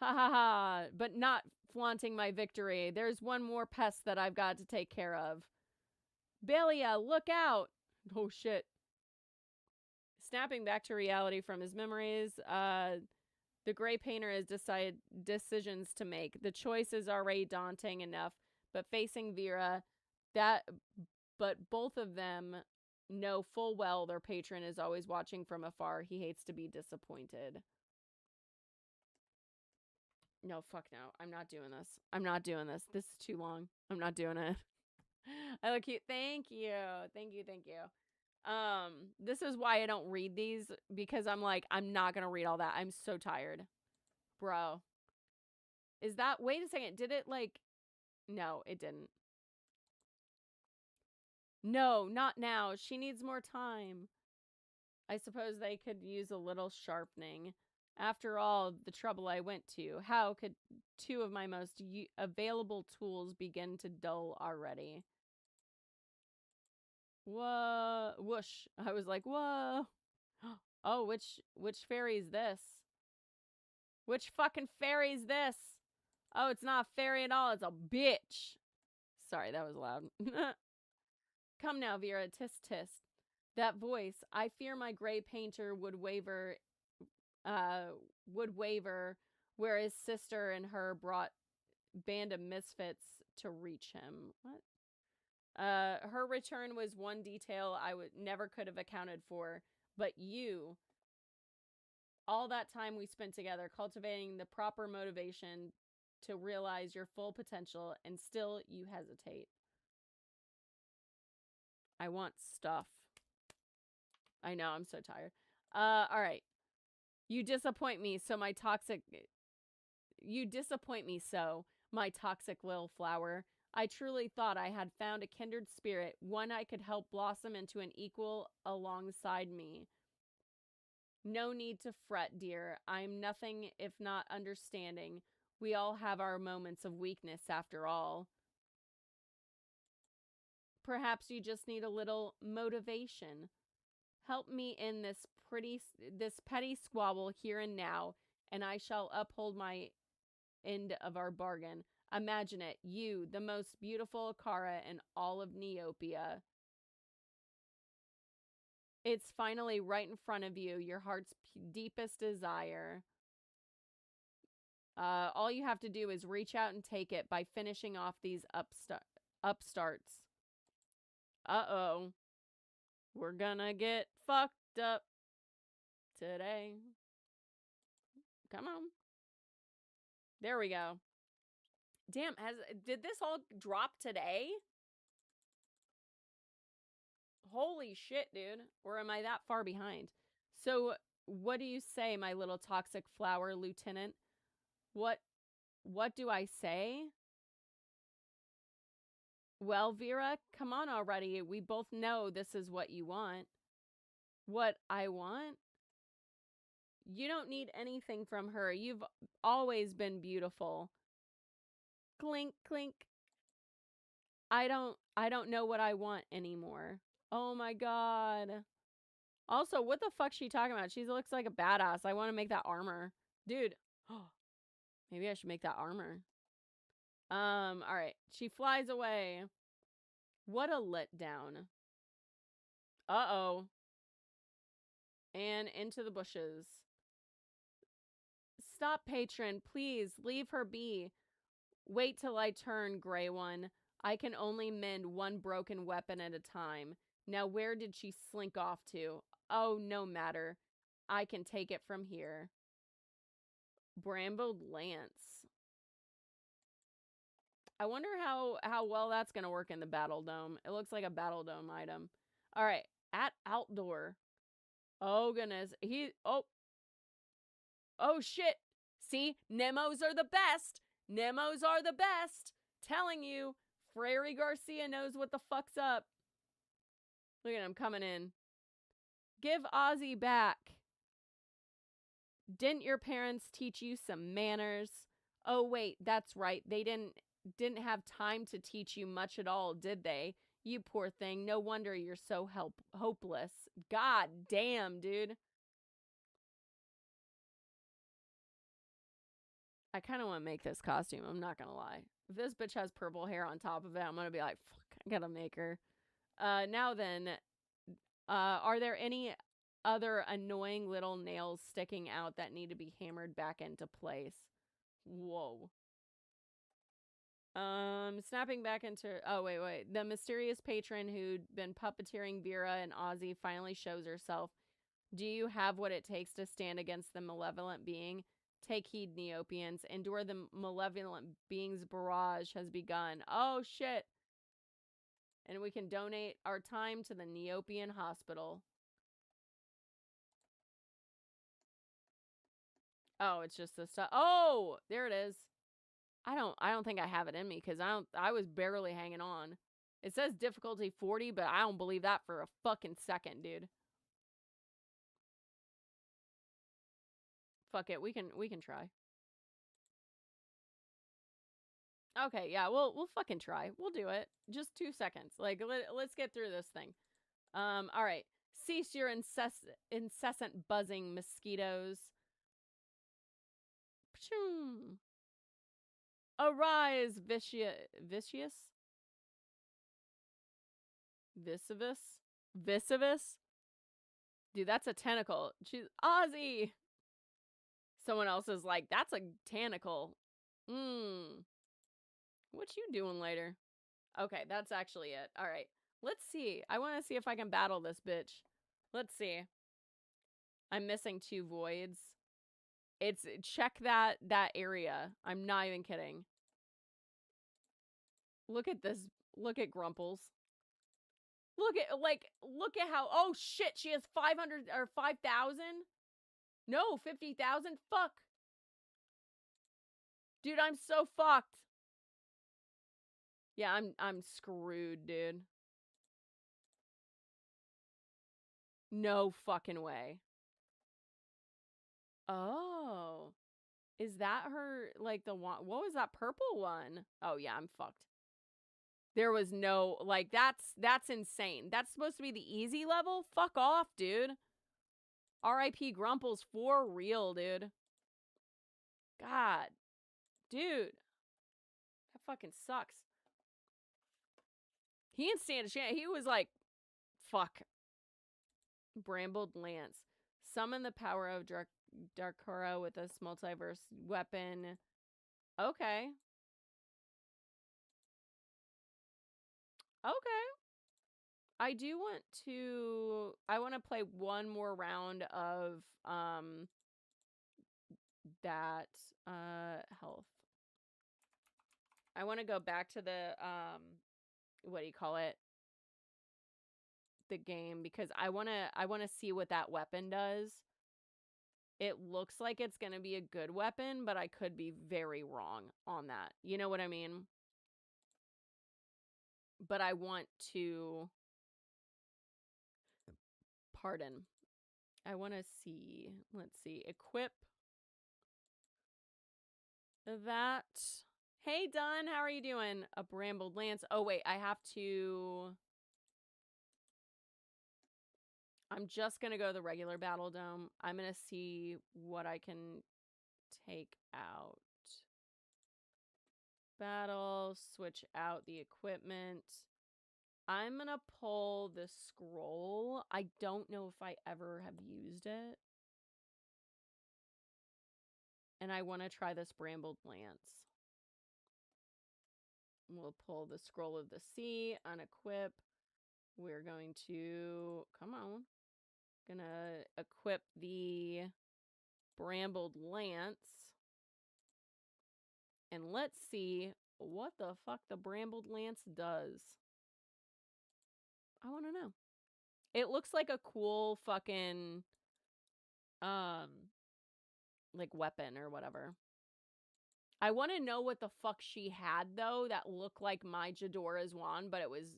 Ha ha ha. But not flaunting my victory. There's one more pest that I've got to take care of. Belia, look out! Oh shit. Snapping back to reality from his memories, the Gray Painter has decided decisions to make. The choice is already daunting enough, but facing Vera, but both of them know full well their patron is always watching from afar. He hates to be disappointed. No, fuck no. I'm not doing this. I'm not doing this. This is too long. I'm not doing it. I look cute. Thank you. Thank you. Thank you. This is why I don't read these, because I'm like, I'm not gonna read all that. I'm so tired. Bro. Is that, wait a second, did it like, no, it didn't. No, not now. She needs more time. I suppose they could use a little sharpening. After all the trouble I went to, how could two of my most available tools begin to dull already? Whoa, whoosh. I was like, whoa. Oh, which fairy's this? Which fucking fairy's this? Oh, it's not a fairy at all. It's a bitch. Sorry, that was loud. Come now, Vera. Tisk tisk. That voice. I fear my Gray Painter would waver, where his sister and her brought band of misfits to reach him. What? Her return was one detail I never could have accounted for, but you, all that time we spent together cultivating the proper motivation to realize your full potential, and still you hesitate. I want stuff. I know, I'm so tired. All right. You disappoint me, so my toxic little flower. I truly thought I had found a kindred spirit, one I could help blossom into an equal alongside me. No need to fret, dear. I'm nothing if not understanding. We all have our moments of weakness after all. Perhaps you just need a little motivation. Help me in this petty squabble here and now, and I shall uphold my end of our bargain. Imagine it, you, the most beautiful Akara in all of Neopia. It's finally right in front of you, your heart's deepest desire. All you have to do is reach out and take it by finishing off these upstarts. Uh-oh. We're gonna get fucked up today. Come on. There we go. Damn, did this all drop today? Holy shit, dude. Or am I that far behind? So, what do you say, my little toxic flower lieutenant? What do I say? Well, Vera, come on already. We both know this is what you want. What I want? You don't need anything from her. You've always been beautiful. Clink, clink. I don't know what I want anymore. Oh my god. Also, what the fuck's she talking about? She looks like a badass. I want to make that armor. Dude. Maybe I should make that armor. Alright. She flies away. What a letdown. Uh-oh. And into the bushes. Stop, patron. Please, leave her be. Wait till I turn, Gray One. I can only mend one broken weapon at a time. Now where did she slink off to? Oh, no matter. I can take it from here. Brambled Lance. I wonder how well that's going to work in the Battle Dome. It looks like a Battle Dome item. All right. At outdoor. Oh, goodness. Oh, shit. See? Nemos are the best. Nemos are the best. Telling you. Frary Garcia knows what the fuck's up. Look at him coming in. Give Ozzy back. Didn't your parents teach you some manners? Oh, wait, that's right. They didn't have time to teach you much at all, did they? You poor thing. No wonder you're so hopeless. God damn, dude. I kind of want to make this costume. I'm not going to lie. If this bitch has purple hair on top of it, I'm going to be like, fuck, I gotta make her. Now then, are there any other annoying little nails sticking out that need to be hammered back into place? Whoa. Snapping back into... Oh, wait. The mysterious patron who'd been puppeteering Vera and Ozzy finally shows herself. Do you have what it takes to stand against the malevolent being? Take heed, Neopians. Endure the malevolent being's barrage has begun. Oh, shit. And we can donate our time to the Neopian hospital. Oh, it's just this stuff. Oh, there it is. I don't think I have it in me because I was barely hanging on. It says difficulty 40, but I don't believe that for a fucking second, dude. Fuck it, we can try. Okay, yeah, we'll fucking try. We'll do it. Just 2 seconds. Like, let's get through this thing. All right. Cease your incessant buzzing, mosquitoes. Pshoom. Arise, vicious? Visivus? Dude, that's a tentacle. She's Ozzy. Someone else is like, that's a tentacle. What you doing later? Okay, that's actually it. All right. Let's see. I want to see if I can battle this bitch. Let's see. I'm missing 2 voids. It's check that area. I'm not even kidding. Look at this. Look at Grumples. Look at how, oh shit, she has 500 or 5,000? No, 50,000? Fuck. Dude, I'm so fucked. Yeah, I'm screwed, dude. No fucking way. Oh. Is that her, like, the one? What was that purple one? Oh, yeah, I'm fucked. There was no, like, that's insane. That's supposed to be the easy level? Fuck off, dude. R.I.P. Grumples for real, dude. God. Dude. That fucking sucks. He didn't stand a chance. He was like, fuck. Brambled Lance. Summon the power of Darkora with this multiverse weapon. Okay. Okay. I do want to... I want to play one more round of that health. I want to go back to the what do you call it? The game, because I want to see what that weapon does. It looks like it's going to be a good weapon, but I could be very wrong on that. You know what I mean? But I want to... Pardon. I want to see... Let's see. Equip that. Hey, Dunn. How are you doing? A Brambled Lance. Oh, wait. I have to... I'm just going to go to the regular Battle Dome. I'm going to see what I can take out. Battle, switch out the equipment. I'm going to pull the scroll. I don't know if I ever have used it. And I want to try this Brambled Lance. We'll pull the Scroll of the Sea, unequip. We're going to, come on. Gonna equip the Brambled Lance. And let's see what the fuck the Brambled Lance does. I want to know. It looks like a cool fucking, like weapon or whatever. I want to know what the fuck she had, though, that looked like my Jadora's wand, but it was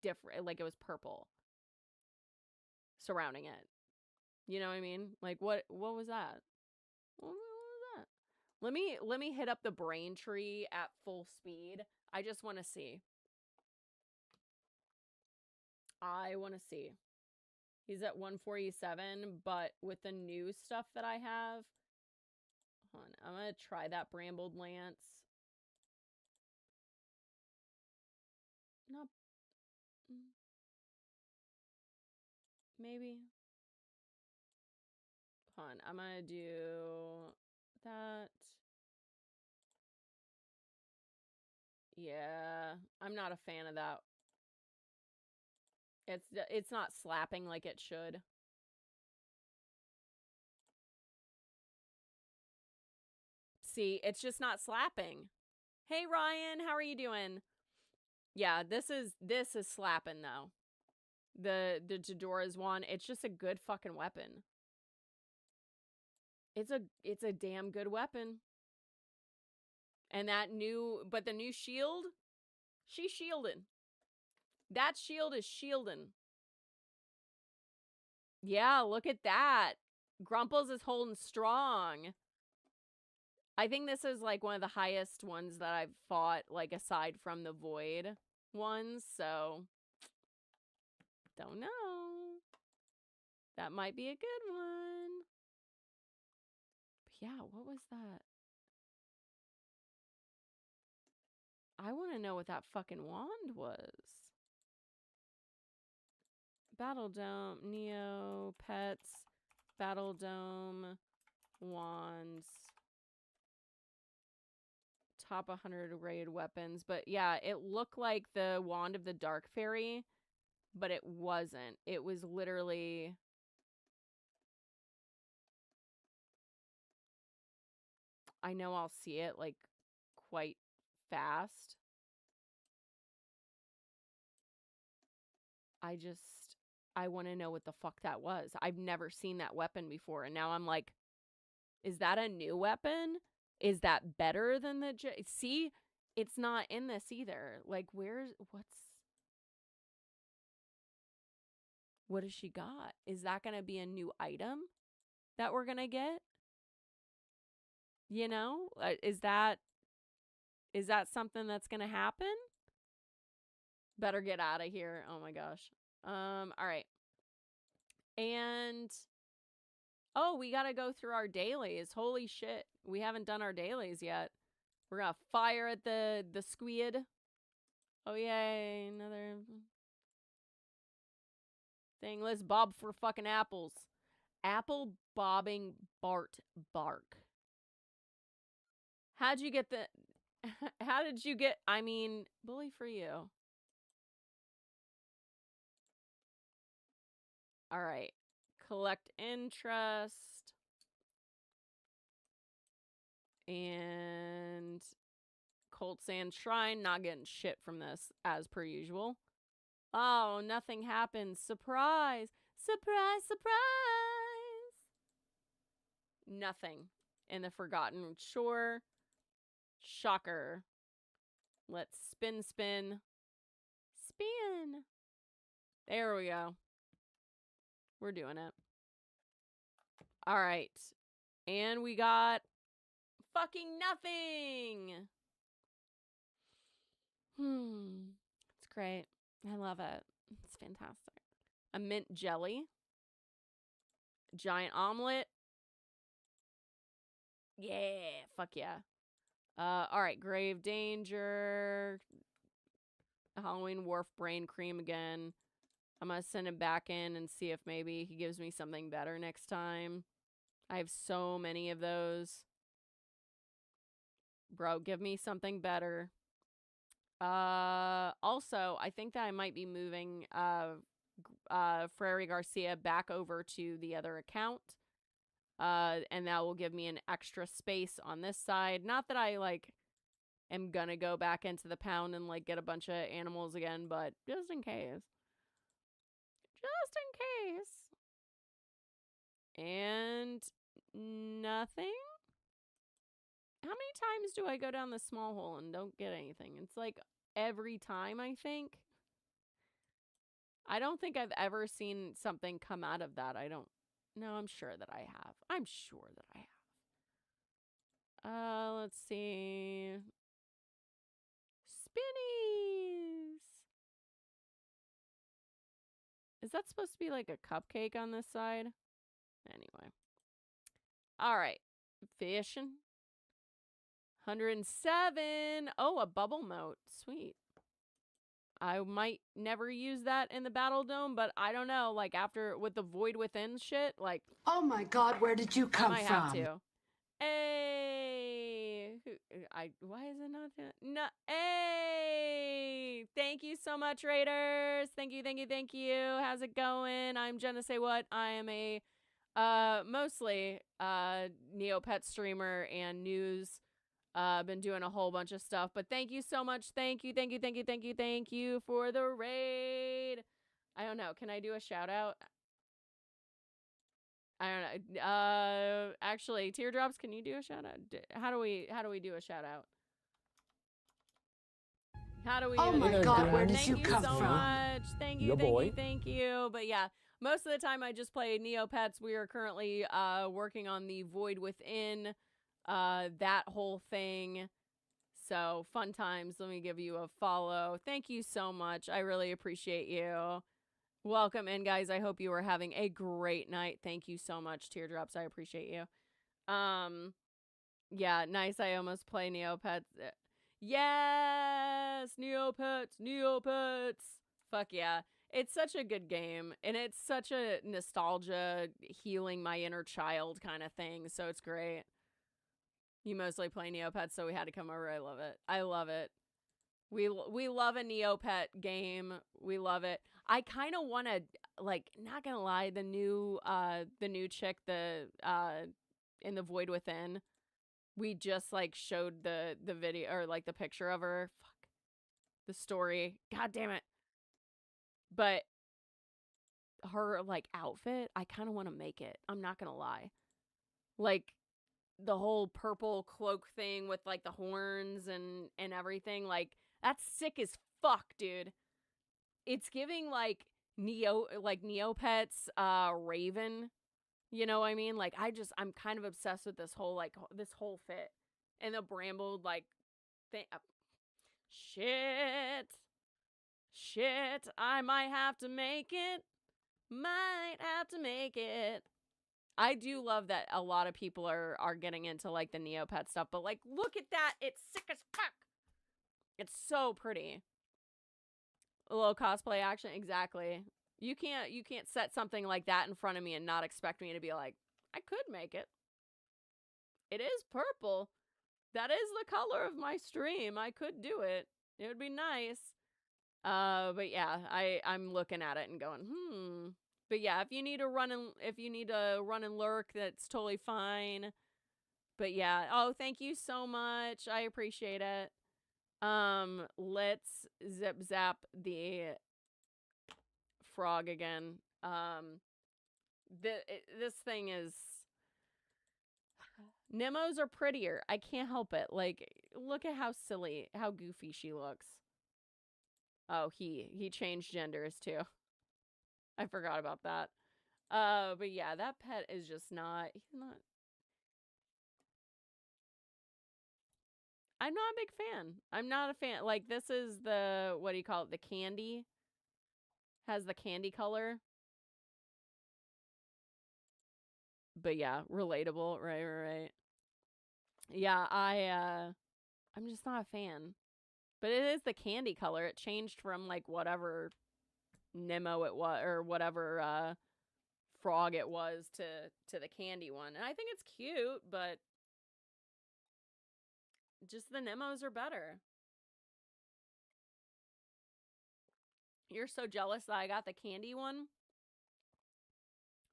different. Like, it was purple surrounding it. You know what I mean? Like, what was that? What was that? Let me hit up the brain tree at full speed. I just want to see. I want to see. He's at 147, but with the new stuff that I have, hold on, I'm going to try that Brambled Lance. Nope. Maybe. Hold on, I'm going to do that. Yeah, I'm not a fan of that. It's not slapping like it should. See, it's just not slapping. Hey Ryan, how are you doing? Yeah, this is slapping though. The Jadora's wand, it's just a good fucking weapon. It's a damn good weapon. And but the new shield, she's shielding. That shield is shielding. Yeah, look at that. Grumples is holding strong. I think this is like one of the highest ones that I've fought, like aside from the Void ones, so don't know. That might be a good one. But yeah, what was that? I want to know what that fucking wand was. Battle Dome, Neopets, Battle Dome, wands, top 100 raid weapons. But yeah, it looked like the Wand of the Dark Fairy, but it wasn't. It was literally... I know I'll see it, like, quite fast. I want to know what the fuck that was. I've never seen that weapon before, and now I'm like, is that a new weapon? Is that better than the... See? It's not in this either. Like, what has she got? Is that going to be a new item that we're going to get? You know? Is that something that's going to happen? Better get out of here. Oh my gosh. All right. And oh, we got to go through our dailies. Holy shit. We haven't done our dailies yet. We're going to fire at the squid. Oh, yay. Another thing. Let's bob for fucking apples. Apple bobbing Bart bark. How'd you get the... How did you get... I mean, bully for you. All right. Collect interest. And Cold Sand Shrine. Not getting shit from this, as per usual. Oh, nothing happened. Surprise. Surprise, surprise. Nothing in the Forgotten Shore. Shocker. Let's spin. Spin. There we go. We're doing it. All right. And we got fucking nothing. It's great. I love it. It's fantastic. A mint jelly. Giant omelet. Yeah. Fuck yeah. All right. Grave Danger. Halloween Wharf Brain Cream again. I'm going to send him back in and see if maybe he gives me something better next time. I have so many of those. Bro, give me something better. Also, I think that I might be moving Frere Garcia back over to the other account. And that will give me an extra space on this side. Not that I, like, am gonna go back into the pound and, like, get a bunch of animals again, but just in case. Just in case. And nothing? How many times do I go down the small hole and don't get anything? It's like every time, I think. I don't think I've ever seen something come out of that. No, I'm sure that I have. I'm sure that I have. Let's see. Spinnies! Is that supposed to be like a cupcake on this side? Anyway. All right. Fishing. 107. Oh, a bubble moat. Sweet. I might never use that in the Battle Dome, but I don't know. Like, after, with the Void Within shit, like... Oh my god, where did you come I might from? have to. Hey! Why is it not that? No, hey! Thank you so much, Raiders! Thank you. How's it going? I'm Jenna Say What. I am a, mostly, Neopets streamer and news. Been doing a whole bunch of stuff, but thank you so much. Thank you for the raid. I don't know. Can I do a shout out? I don't know. Actually, Teardrops, can you do a shout out? How do we do a shout out? How do we? Oh my god, where did you come so from? Much. Thank you. But yeah, most of the time I just play Neopets. We are currently working on the Void Within. That whole thing. So fun times. Let me give you a follow. Thank you so much. I really appreciate you. Welcome in, guys. I hope you are having a great night. Thank you so much, Teardrops. I appreciate you. Yeah, nice. I almost play Neopets. Yes, Neopets. Fuck yeah. It's such a good game, and it's such a nostalgia, healing my inner child kind of thing, so it's great. You mostly play Neopets, so we had to come over. I love it. I love it. We love a Neopet game. We love it. I kind of want to, like, not gonna lie, the new chick, in the Void Within, We just like showed the video or like the picture of her. Fuck. The story. God damn it. But her like outfit, I kind of want to make it. I'm not going to lie. Like the whole purple cloak thing with like the horns and everything, like that's sick as fuck, dude. It's giving like Neopets Raven. You know what I mean? Like I'm kind of obsessed with this whole fit. And the brambled like thing. Shit, I might have to make it. Might have to make it. I do love that a lot of people are getting into like the Neopet stuff, but like look at that. It's sick as fuck. It's so pretty. A little cosplay action, exactly. You can't set something like that in front of me and not expect me to be like, I could make it. It is purple. That is the color of my stream. I could do it. It would be nice. But yeah, I'm looking at it and going, But yeah, if you need to run and lurk, that's totally fine. But yeah, oh, thank you so much. I appreciate it. Let's zip zap the frog again. This thing is Nemos are prettier. I can't help it. Like, look at how silly, how goofy she looks. Oh, he changed genders too. I forgot about that. But yeah, that pet is just not. He's not. I'm not a big fan. I'm not a fan. Like, this is the, what do you call it? The candy. Has the candy color. But yeah, relatable. Right. Yeah, I'm just not a fan. But it is the candy color. It changed from like whatever Nemo it was or whatever frog it was to the candy one. And I think it's cute, but just the Nemos are better. You're so jealous that I got the candy one?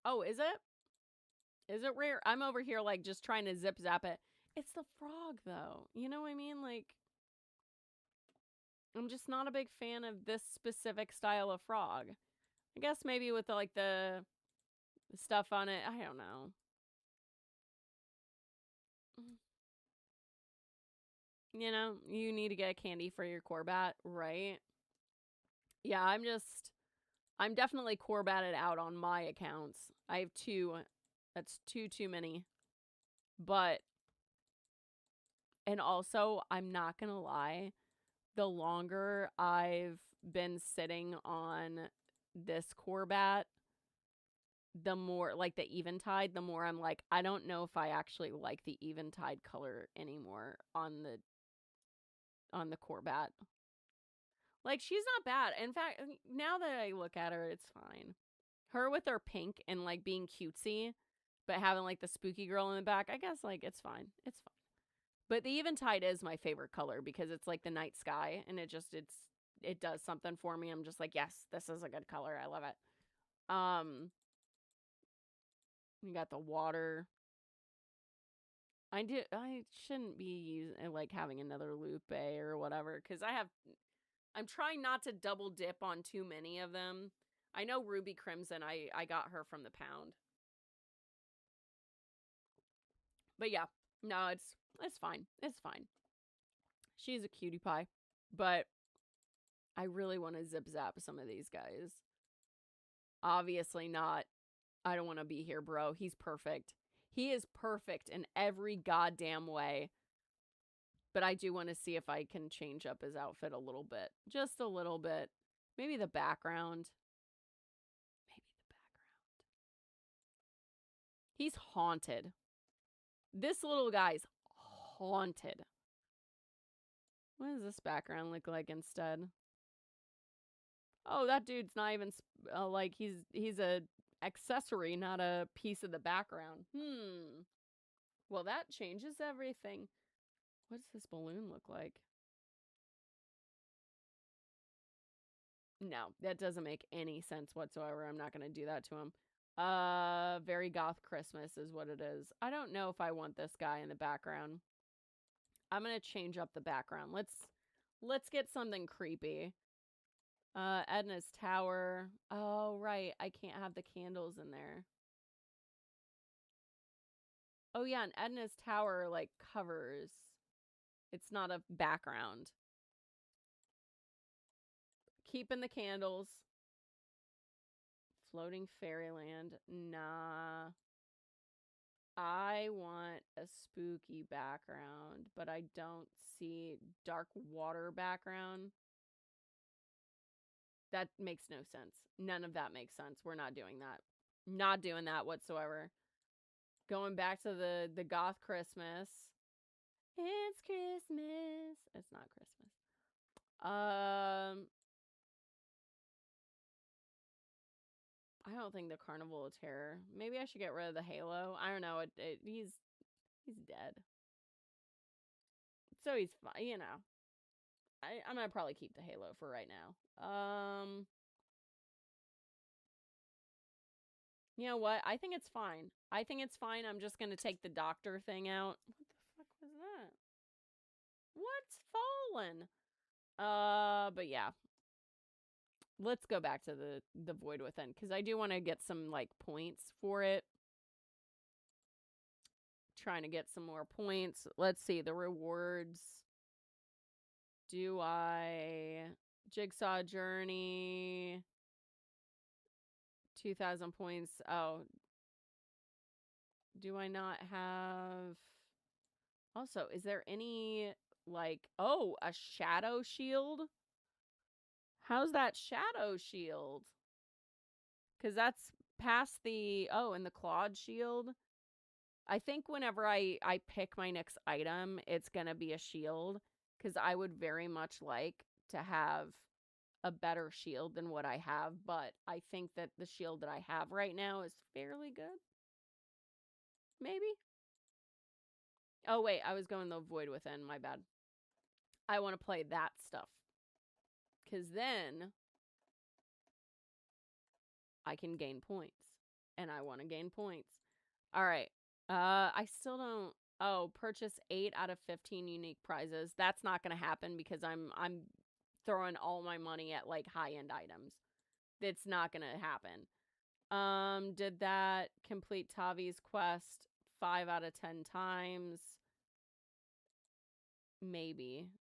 Oh, is it? Is it rare? I'm over here like just trying to zip zap it. It's the frog though. You know what I mean? Like, I'm just not a big fan of this specific style of frog. I guess maybe with the stuff on it. I don't know. You know, you need to get candy for your Corbat, right? Yeah, I'm definitely Corbatted out on my accounts. I have 2. That's too many. But, and also, I'm not gonna lie, the longer I've been sitting on this Corbat, the more, like the Eventide, the more I'm like, I don't know if I actually like the Eventide color anymore on the Corbat. Like, she's not bad. In fact, now that I look at her, it's fine. Her with her pink and, like, being cutesy, but having, like, the spooky girl in the back, I guess, like, it's fine. It's fine. But the Eventide is my favorite color because it's, like, the night sky, and it does something for me. I'm just like, yes, this is a good color. I love it. You got the water. I shouldn't be like having another Lupe or whatever because I'm trying not to double dip on too many of them. I know Ruby Crimson, I got her from the pound. But yeah, no, it's fine. It's fine. She's a cutie pie. But I really want to zip zap some of these guys. Obviously not. I don't want to be here, bro. He's perfect. He is perfect in every goddamn way. But I do want to see if I can change up his outfit a little bit. Just a little bit. Maybe the background. He's haunted. This little guy's haunted. What does this background look like instead? Oh, that dude's not even like he's a accessory, not a piece of the background. Well, that changes everything. What does this balloon look like? No, that doesn't make any sense whatsoever. I'm not going to do that to him. Very goth Christmas is what it is. I don't know if I want this guy in the background. I'm gonna change up the background. Let's get something creepy. Edna's tower. Oh, right. I can't have the candles in there. Oh, yeah, and Edna's tower, like, covers. It's not a background. Keeping the candles. Floating fairyland. Nah. I want a spooky background, but I don't see dark water background. That makes no sense. None of that makes sense. We're not doing that. Not doing that whatsoever. Going back to the goth Christmas. It's Christmas. It's not Christmas. I don't think the Carnival of Terror. Maybe I should get rid of the halo. I don't know. He's dead. So he's fine, you know. I'm gonna probably keep the halo for right now. You know what? I think it's fine. I think it's fine. I'm just gonna take the doctor thing out. What the fuck was that? What's fallen? But yeah. Let's go back to the Void Within, because I do want to get some, like, points for it. Trying to get some more points. Let's see, the rewards. Do I... Jigsaw Journey... 2,000 points. Oh. Do I not have... Also, is there any, like... Oh, a shadow shield? How's that shadow shield? Because that's past the... Oh, and the clawed shield. I think whenever I pick my next item, it's going to be a shield. Because I would very much like to have a better shield than what I have. But I think that the shield that I have right now is fairly good. Maybe? Oh, wait. I was going the Void Within. My bad. I want to play that stuff. Because then I can gain points. And I want to gain points. All right. I still don't... Oh, purchase 8 out of 15 unique prizes. That's not going to happen because I'm throwing all my money at, like, high-end items. It's not going to happen. Did that complete Tavi's quest 5 out of 10 times? Maybe.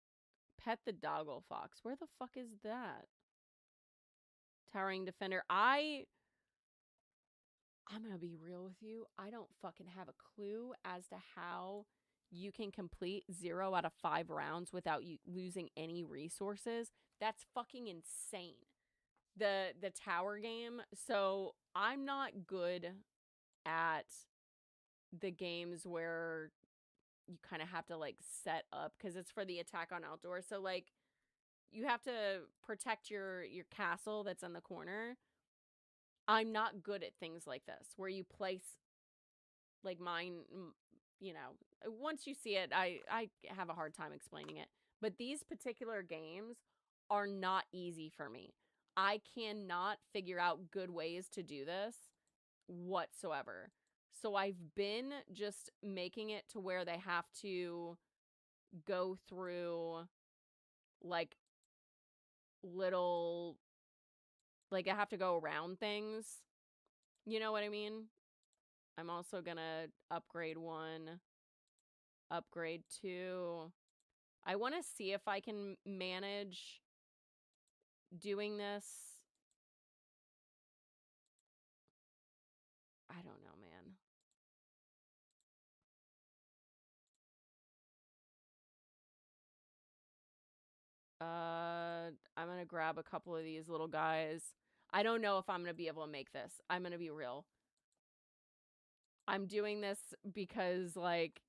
Pet the doggle fox. Where the fuck is that? Towering Defender. I'm gonna be real with you. I don't fucking have a clue as to how you can complete 0 out of 5 rounds without you losing any resources. That's fucking insane. The tower game. So I'm not good at the games where you kind of have to, like, set up, because it's for the attack on outdoor. So, like, you have to protect your castle that's in the corner. I'm not good at things like this, where you place, like, mine, you know, once you see it, I have a hard time explaining it. But these particular games are not easy for me. I cannot figure out good ways to do this whatsoever. So I've been just making it to where they have to go through, like, little... Like, I have to go around things. You know what I mean? I'm also gonna upgrade 1. Upgrade 2. I want to see if I can manage doing this. I don't know, man. I'm gonna grab a couple of these little guys. I don't know if I'm gonna be able to make this. I'm gonna be real. I'm doing this because, like,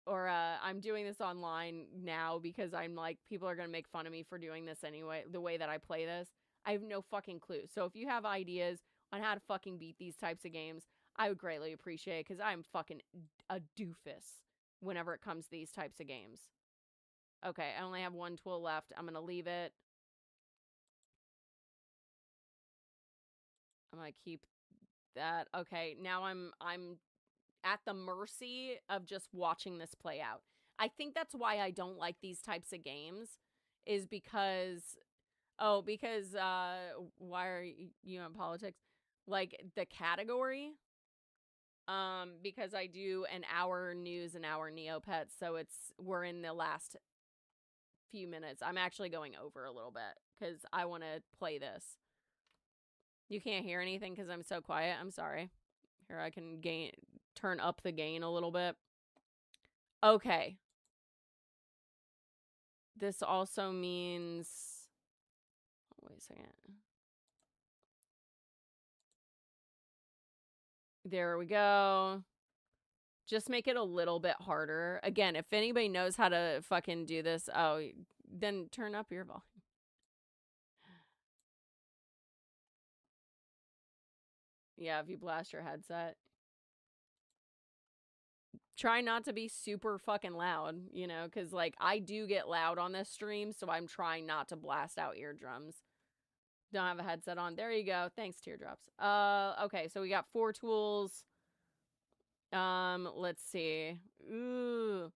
I'm doing this online now because I'm like, people are gonna make fun of me for doing this anyway, the way that I play this. I have no fucking clue. So if you have ideas on how to fucking beat these types of games, I would greatly appreciate it, because I'm fucking a doofus whenever it comes to these types of games. Okay, I only have 1 tool left. I'm gonna leave it. I'm gonna keep that. Okay, now I'm at the mercy of just watching this play out. I think that's why I don't like these types of games, is because why are you in politics? Like the category, because I do an hour news, an hour Neopets, so we're in the last few minutes. I'm actually going over a little bit because I want to play this. You can't hear anything because I'm so quiet. I'm sorry. Here, I can turn up the gain a little bit. Okay. This also means, wait a second. There we go. Just make it a little bit harder. Again, if anybody knows how to fucking do this, then turn up your volume. Yeah, if you blast your headset. Try not to be super fucking loud, you know, because, like, I do get loud on this stream, so I'm trying not to blast out eardrums. Don't have a headset on. There you go. Thanks, teardrops. Okay, so we got 4 tools. Let's see. Ooh.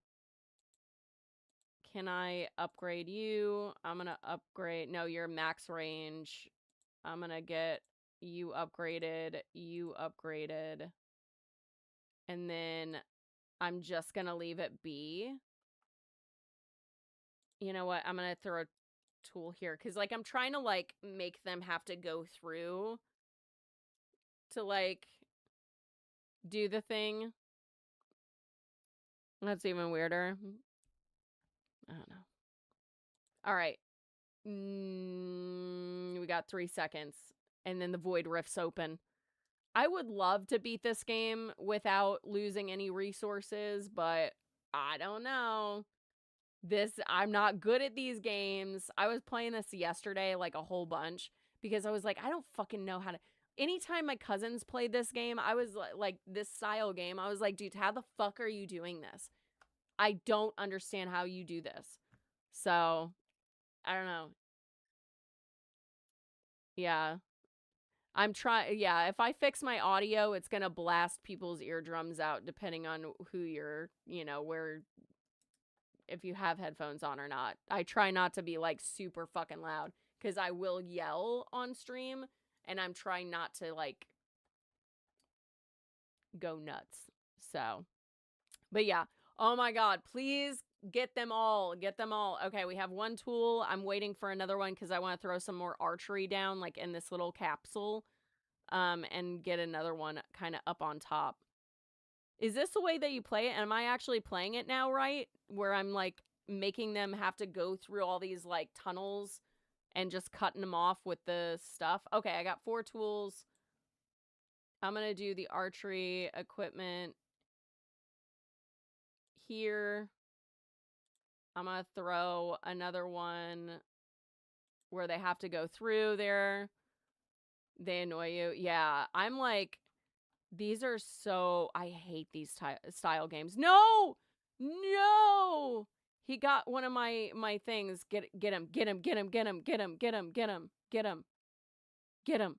Can I upgrade you? I'm gonna upgrade. No, you're max range. I'm gonna get you upgraded. And then I'm just gonna leave it be. You know what? I'm gonna throw a tool here because, like, I'm trying to, like, make them have to go through to, like, do the thing. That's even weirder. I don't know. All right. We got 3 seconds. And then the void rift's open. I would love to beat this game without losing any resources, but I don't know. I'm not good at these games. I was playing this yesterday, like, a whole bunch, because I was like, I don't fucking know how to. Anytime my cousins played this game, I was like, this style game, I was like, dude, how the fuck are you doing this? I don't understand how you do this. So, I don't know. Yeah. I'm trying. Yeah, if I fix my audio, it's gonna blast people's eardrums out depending on who you're, you know, if you have headphones on or not. I try not to be, like, super fucking loud because I will yell on stream, and I'm trying not to, like, go nuts. So, but yeah. Oh my god, please get them all. Get them all. Okay, we have 1 tool. I'm waiting for another one because I want to throw some more archery down, like, in this little capsule. And get another one kind of up on top. Is this the way that you play it? Am I actually playing it now, right? Where I'm, like, making them have to go through all these, like, tunnels and just cutting them off with the stuff. Okay, I got 4 tools. I'm gonna do the archery equipment here. I'm gonna throw another one where they have to go through there. They annoy you. Yeah, I'm like, these are so, I hate these style games. No! No! He got one of my things. Get him. Get him. Get him. Get him. Get him. Get him. Get him. Get him. Get him.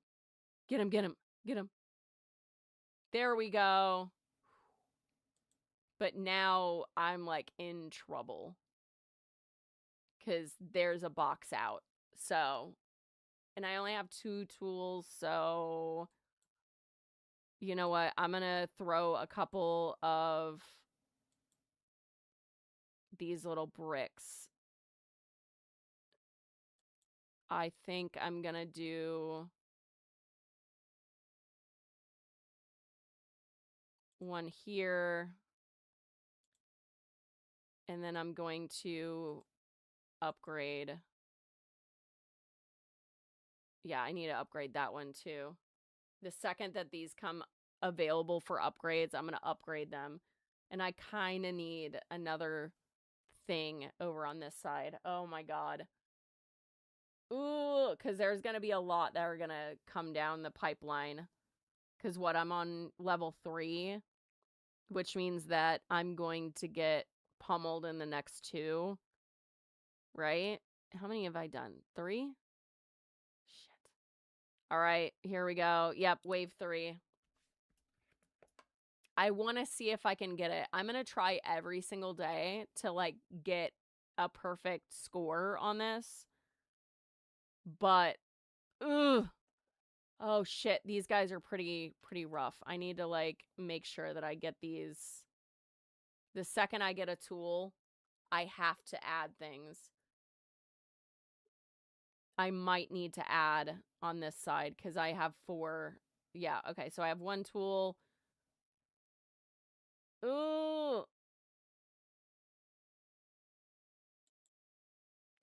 Get him. Get him. Get him. There we go. But now I'm, like, in trouble. Because there's a box out. So, and I only have 2 tools, so you know what? I'm gonna throw a couple of these little bricks. I think I'm gonna do one here. And then I'm going to upgrade. Yeah, I need to upgrade that one too. The second that these come available for upgrades, I'm going to upgrade them. And I kind of need another thing over on this side. Oh my god. Ooh, because there's going to be a lot that are going to come down the pipeline. Because what, I'm on level 3, which means that I'm going to get pummeled in the next 2. Right? How many have I done? 3? Shit. All right, here we go. Yep, wave 3. I want to see if I can get it. I'm going to try every single day to like get a perfect score on this. But ugh. Oh shit, these guys are pretty rough. I need to like make sure that I get these. The second I get a tool, I have to add things. I might need to add on this side because I have 4. Yeah, okay, so I have 1 tool. Ooh.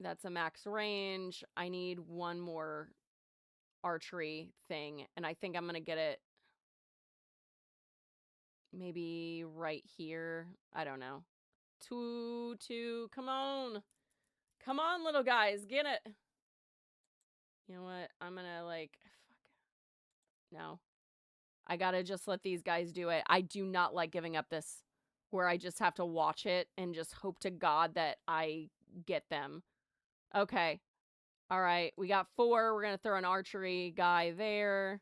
That's a max range. I need 1 more archery thing, and I think I'm gonna get it maybe right here. I don't know. 2, come on. Come on, little guys, get it. You know what? I'm gonna like, fuck. No. I gotta just let these guys do it. I do not like giving up this where I just have to watch it and just hope to God that I get them. Okay. All right. We got 4. We're gonna throw an archery guy there.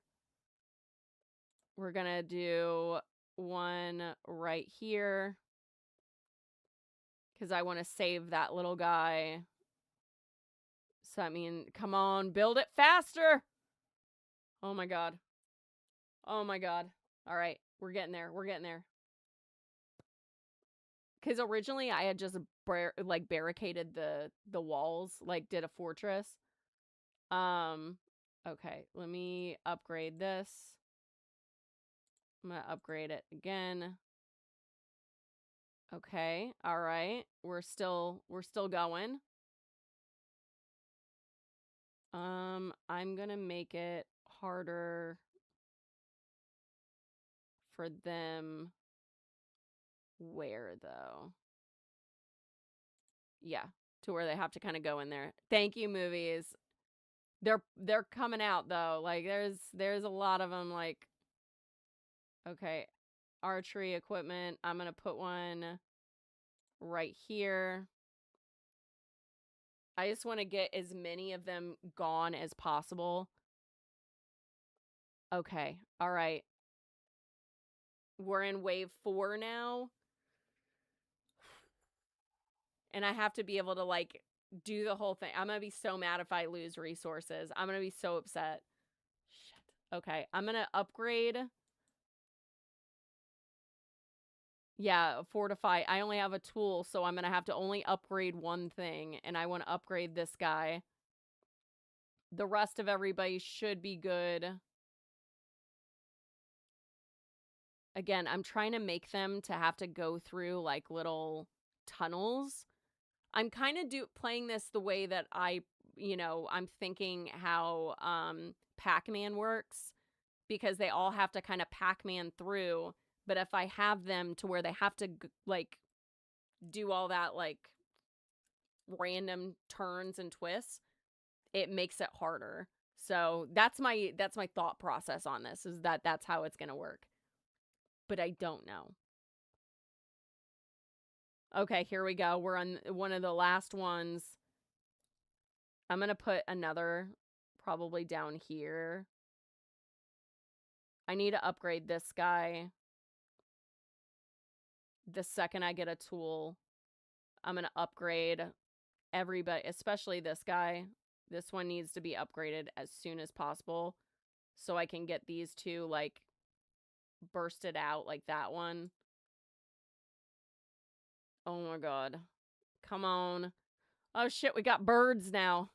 We're gonna do 1 right here. Because I want to save that little guy. So, I mean, come on, build it faster. Oh my God. Oh my God. All right. We're getting there. We're getting there. Because originally I had just like barricaded the walls, like did a fortress. Okay. Let me upgrade this. I'm going to upgrade it again. Okay. All right. We're still going. I'm going to make it harder for them. Where though? Yeah, to where they have to kind of go in there. Thank you, movies. They're coming out though. Like there's a lot of them. Like, okay, archery equipment. I'm gonna put one right here. I just want to get as many of them gone as possible. Okay, all right. We're in wave 4 now. And I have to be able to like do the whole thing. I'm gonna be so mad if I lose resources. I'm gonna be so upset. Shit. Okay, I'm gonna upgrade. Yeah, fortify. I only have a tool, so I'm gonna have to only upgrade 1 thing, and I want to upgrade this guy. The rest of everybody should be good. Again, I'm trying to make them to have to go through like little tunnels. I'm kind of playing this the way that I'm thinking how Pac-Man works, because they all have to kind of Pac-Man through. But if I have them to where they have to like do all that like random turns and twists, it makes it harder. So that's my thought process on this, is that's how it's gonna work. But I don't know. Okay, here we go. We're on one of the last ones. I'm gonna put another probably down here. I need to upgrade this guy. The second I get a tool, I'm gonna upgrade everybody, especially this guy. This one needs to be upgraded as soon as possible so I can get these 2 like bursted out, like that one. Oh my God. Come on. Oh shit, we got birds now.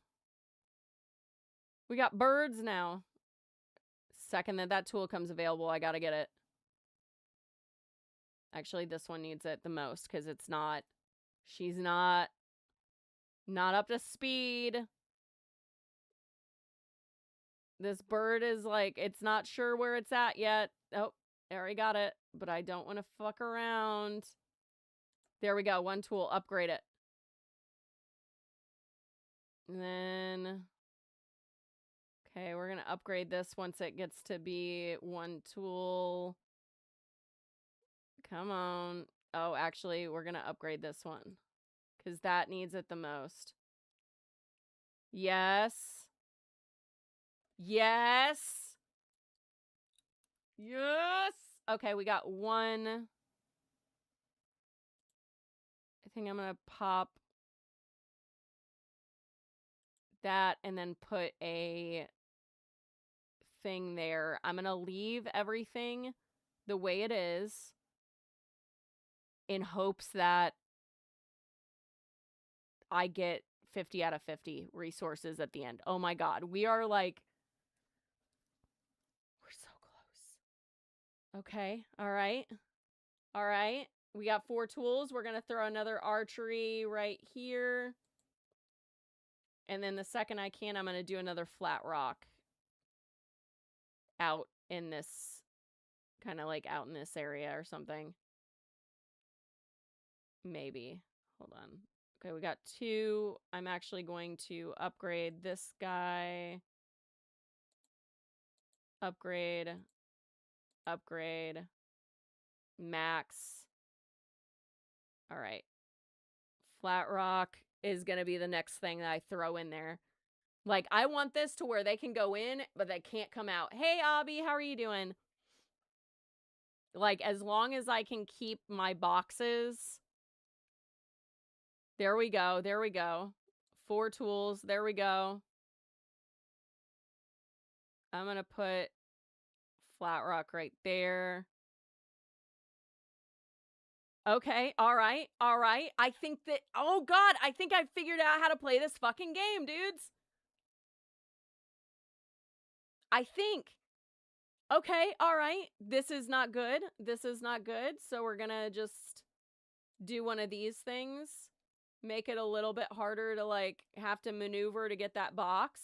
We got birds now. Second that tool comes available, I gotta get it. Actually, this one needs it the most because it's not... She's not up to speed. This bird is like, it's not sure where it's at yet. Oh, there we got it. But I don't want to fuck around. There we go. 1 tool. Upgrade it. And then... Okay, we're going to upgrade this once it gets to be 1 tool. Come on. Oh, actually, we're going to upgrade this one, because that needs it the most. Yes. Yes. Yes. Okay, we got one. I think I'm gonna pop that and then put a thing there. I'm gonna leave everything the way it is in hopes that I get 50 out of 50 resources at the end. Oh my god, we are like, we're so close. Okay, all right. All right, we got 4 tools. We're gonna throw another archery right here. And then the second I can, I'm gonna do another flat rock out in this, kind of like out in this area or something. Maybe. Hold on. Okay, we got 2. I'm actually going to upgrade this guy. Upgrade. Upgrade. Max. All right. Flat rock is going to be the next thing that I throw in there. Like, I want this to where they can go in, but they can't come out. Hey, Abby, how are you doing? Like, as long as I can keep my boxes. There we go. There we go. 4 tools. There we go. I'm going to put flat rock right there. Okay. All right. All right. I think that, oh god, I think I figured out how to play this fucking game, dudes. I think. Okay. All right. This is not good. This is not good. So we're going to just do one of these things. Make it a little bit harder to like have to maneuver to get that box.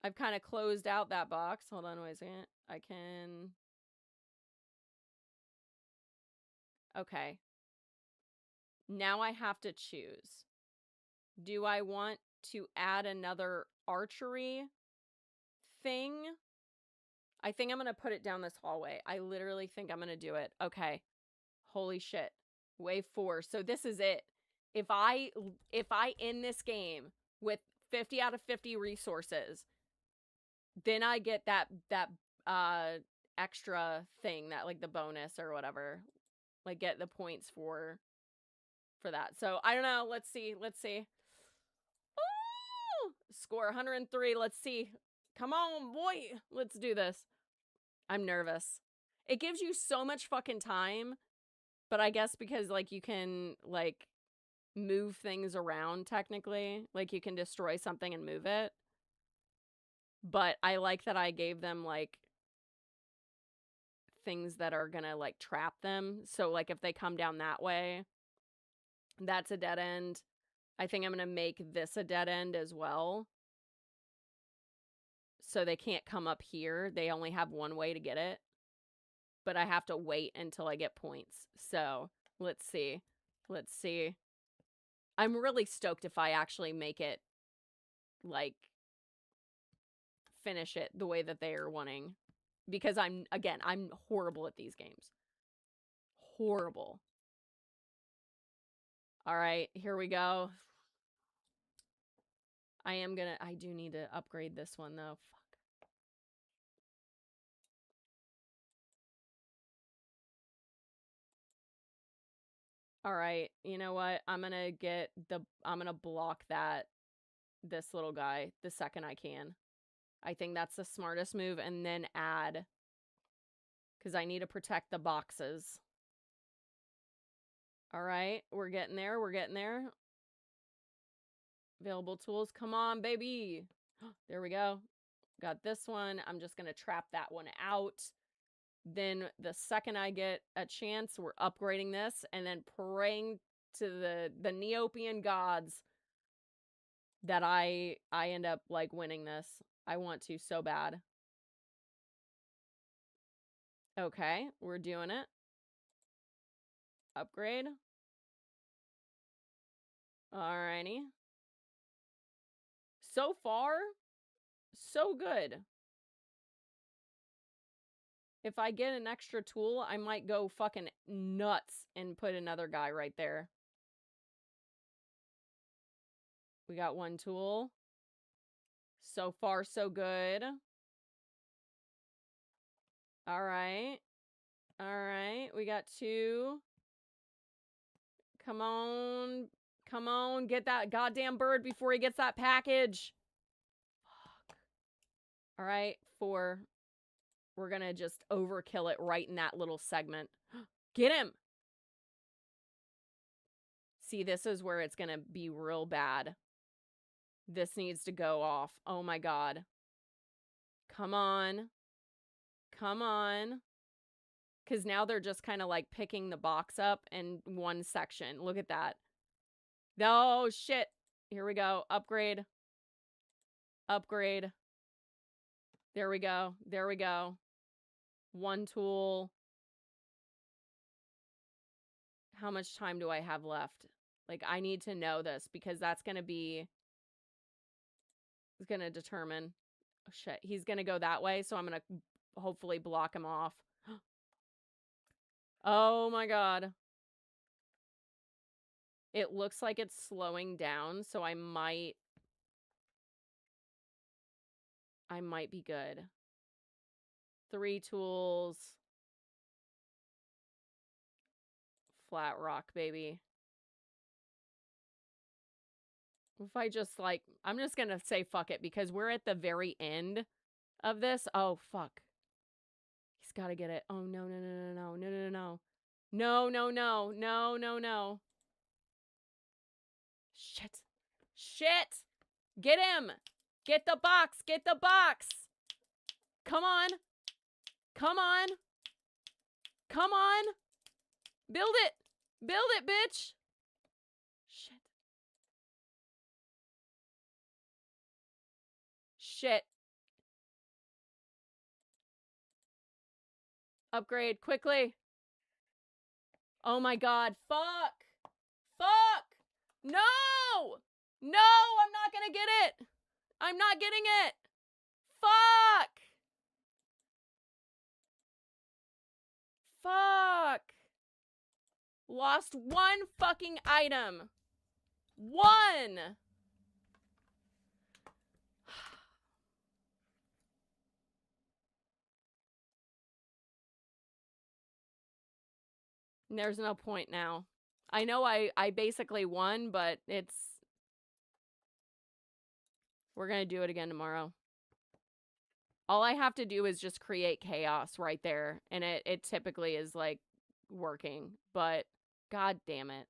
I've kind of closed out that box. Hold on, wait a second. I can... Okay. Now I have to choose. Do I want to add another archery thing? I think I'm going to put it down this hallway. I literally think I'm going to do it. Okay. Holy shit. Wave 4. So this is it. If I end this game with 50 out of 50 resources, then I get that extra thing, that like the bonus or whatever. Like get the points for that. So I don't know. Let's see. Let's see. Ooh! Score 103. Let's see. Come on, boy. Let's do this. I'm nervous. It gives you so much fucking time, but I guess because like you can like move things around technically, like you can destroy something and move it. But I like that I gave them like things that are gonna like trap them. So like if they come down that way, that's a dead end. I think I'm gonna make this a dead end as well. So they can't come up here. They only have one way to get it. But I have to wait until I get points. So let's see. Let's see. I'm really stoked if I actually make it, like, finish it the way that they are wanting. Because I'm horrible at these games. Horrible. All right, here we go. I do need to upgrade this one, though. Fuck. All right, you know what? I'm gonna block this little guy the second I can. I think that's the smartest move, and then add, because I need to protect the boxes. All right, we're getting there. We're getting there. Available tools. Come on, baby. There we go. Got this one. I'm just going to trap that one out. Then the second I get a chance, we're upgrading this and then praying to the Neopian gods that I end up like winning this. I want to so bad. Okay, we're doing it. Upgrade. Alrighty. So far, so good. If I get an extra tool, I might go fucking nuts and put another guy right there. We got one tool. So far, so good. All right. All right. We got 2. Come on. Come on. Get that goddamn bird before he gets that package. Fuck. All right. 4. We're going to just overkill it right in that little segment. Get him. See, this is where it's going to be real bad. This needs to go off. Oh my God. Come on. Come on. Because now they're just kind of like picking the box up in one section. Look at that. Oh, shit. Here we go. Upgrade. Upgrade. There we go. There we go. 1 tool. How much time do I have left? Like, I need to know this because that's going to be... It's going to determine... Oh, shit. He's going to go that way, so I'm going to hopefully block him off. Oh my God. It looks like it's slowing down, so I might be good. 3 tools. Flat rock, baby. If I just like, I'm just gonna say fuck it because we're at the very end of this. Oh, fuck. He's gotta get it. Oh, no, no, no, no, no, no, no, no. No, no, no, no, no, no. Shit. Shit. Get him. Get the box. Get the box. Come on. Come on. Come on. Build it. Build it, bitch. Shit. Shit. Upgrade quickly. Oh my God. Fuck. Fuck. No. No, I'm not gonna get it. I'm not getting it. Fuck. Fuck. Lost 1 fucking item. 1. There's no point now. I know I basically won, but it's... We're gonna do it again tomorrow. All I have to do is just create chaos right there. And it typically is, like, working. But, god damn it.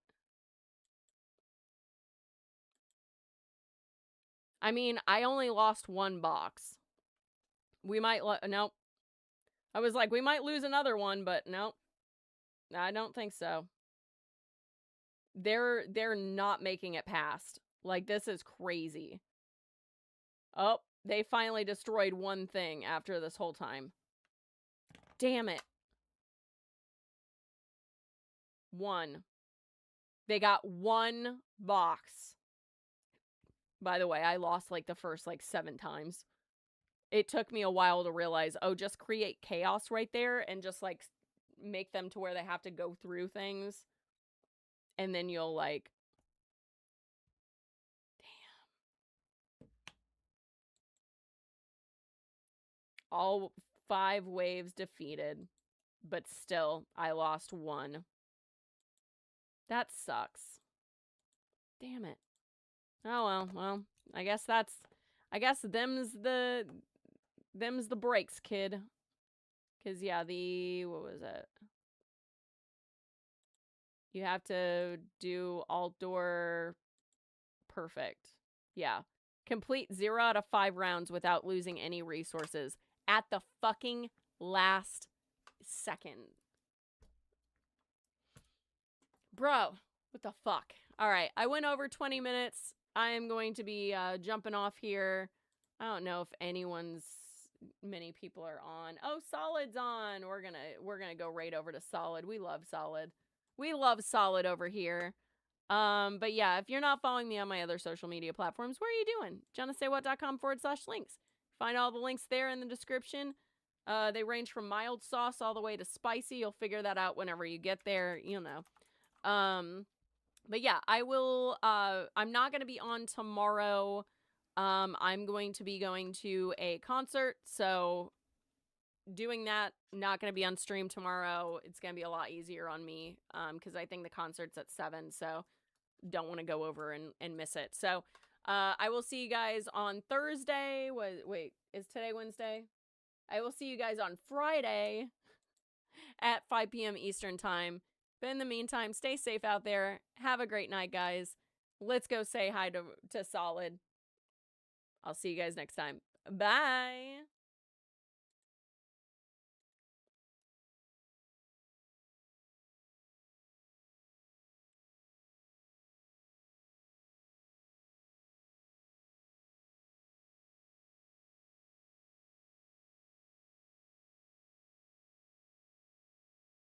I mean, I only lost 1 box. We might... Nope. I was like, we might lose another one, but nope. I don't think so. They're not making it past. Like, this is crazy. Oh, they finally destroyed 1 thing after this whole time. Damn it. 1. They got 1 box. By the way, I lost like the first like 7 times. It took me a while to realize, oh, just create chaos right there and just like make them to where they have to go through things. And then you'll like... Damn. All 5 waves defeated. But still, I lost 1. That sucks. Damn it. Oh, well, I guess them's the breaks, kid. 'Cause, yeah, what was it? You have to do alt door perfect. Yeah. Complete 0 out of 5 rounds without losing any resources at the fucking last second. Bro, what the fuck? All right, I went over 20 minutes. I am going to be jumping off here. I don't know if many people are on. Oh, Solid's on. We're gonna go right over to Solid. We love Solid. We love Solid over here. But yeah, if you're not following me on my other social media platforms, what are you doing? JennaSayWhat.com/links. Find all the links there in the description. They range from mild sauce all the way to spicy. You'll figure that out whenever you get there, you know. But yeah, I will, I'm not going to be on tomorrow. I'm going to be going to a concert, so doing that, not going to be on stream tomorrow. It's going to be a lot easier on me because I think the concert's at 7, so don't want to go over and miss it. So I will see you guys on Thursday. Wait, is today Wednesday? I will see you guys on Friday at 5 p.m. Eastern time. But in the meantime, stay safe out there. Have a great night, guys. Let's go say hi to Solid. I'll see you guys next time. Bye.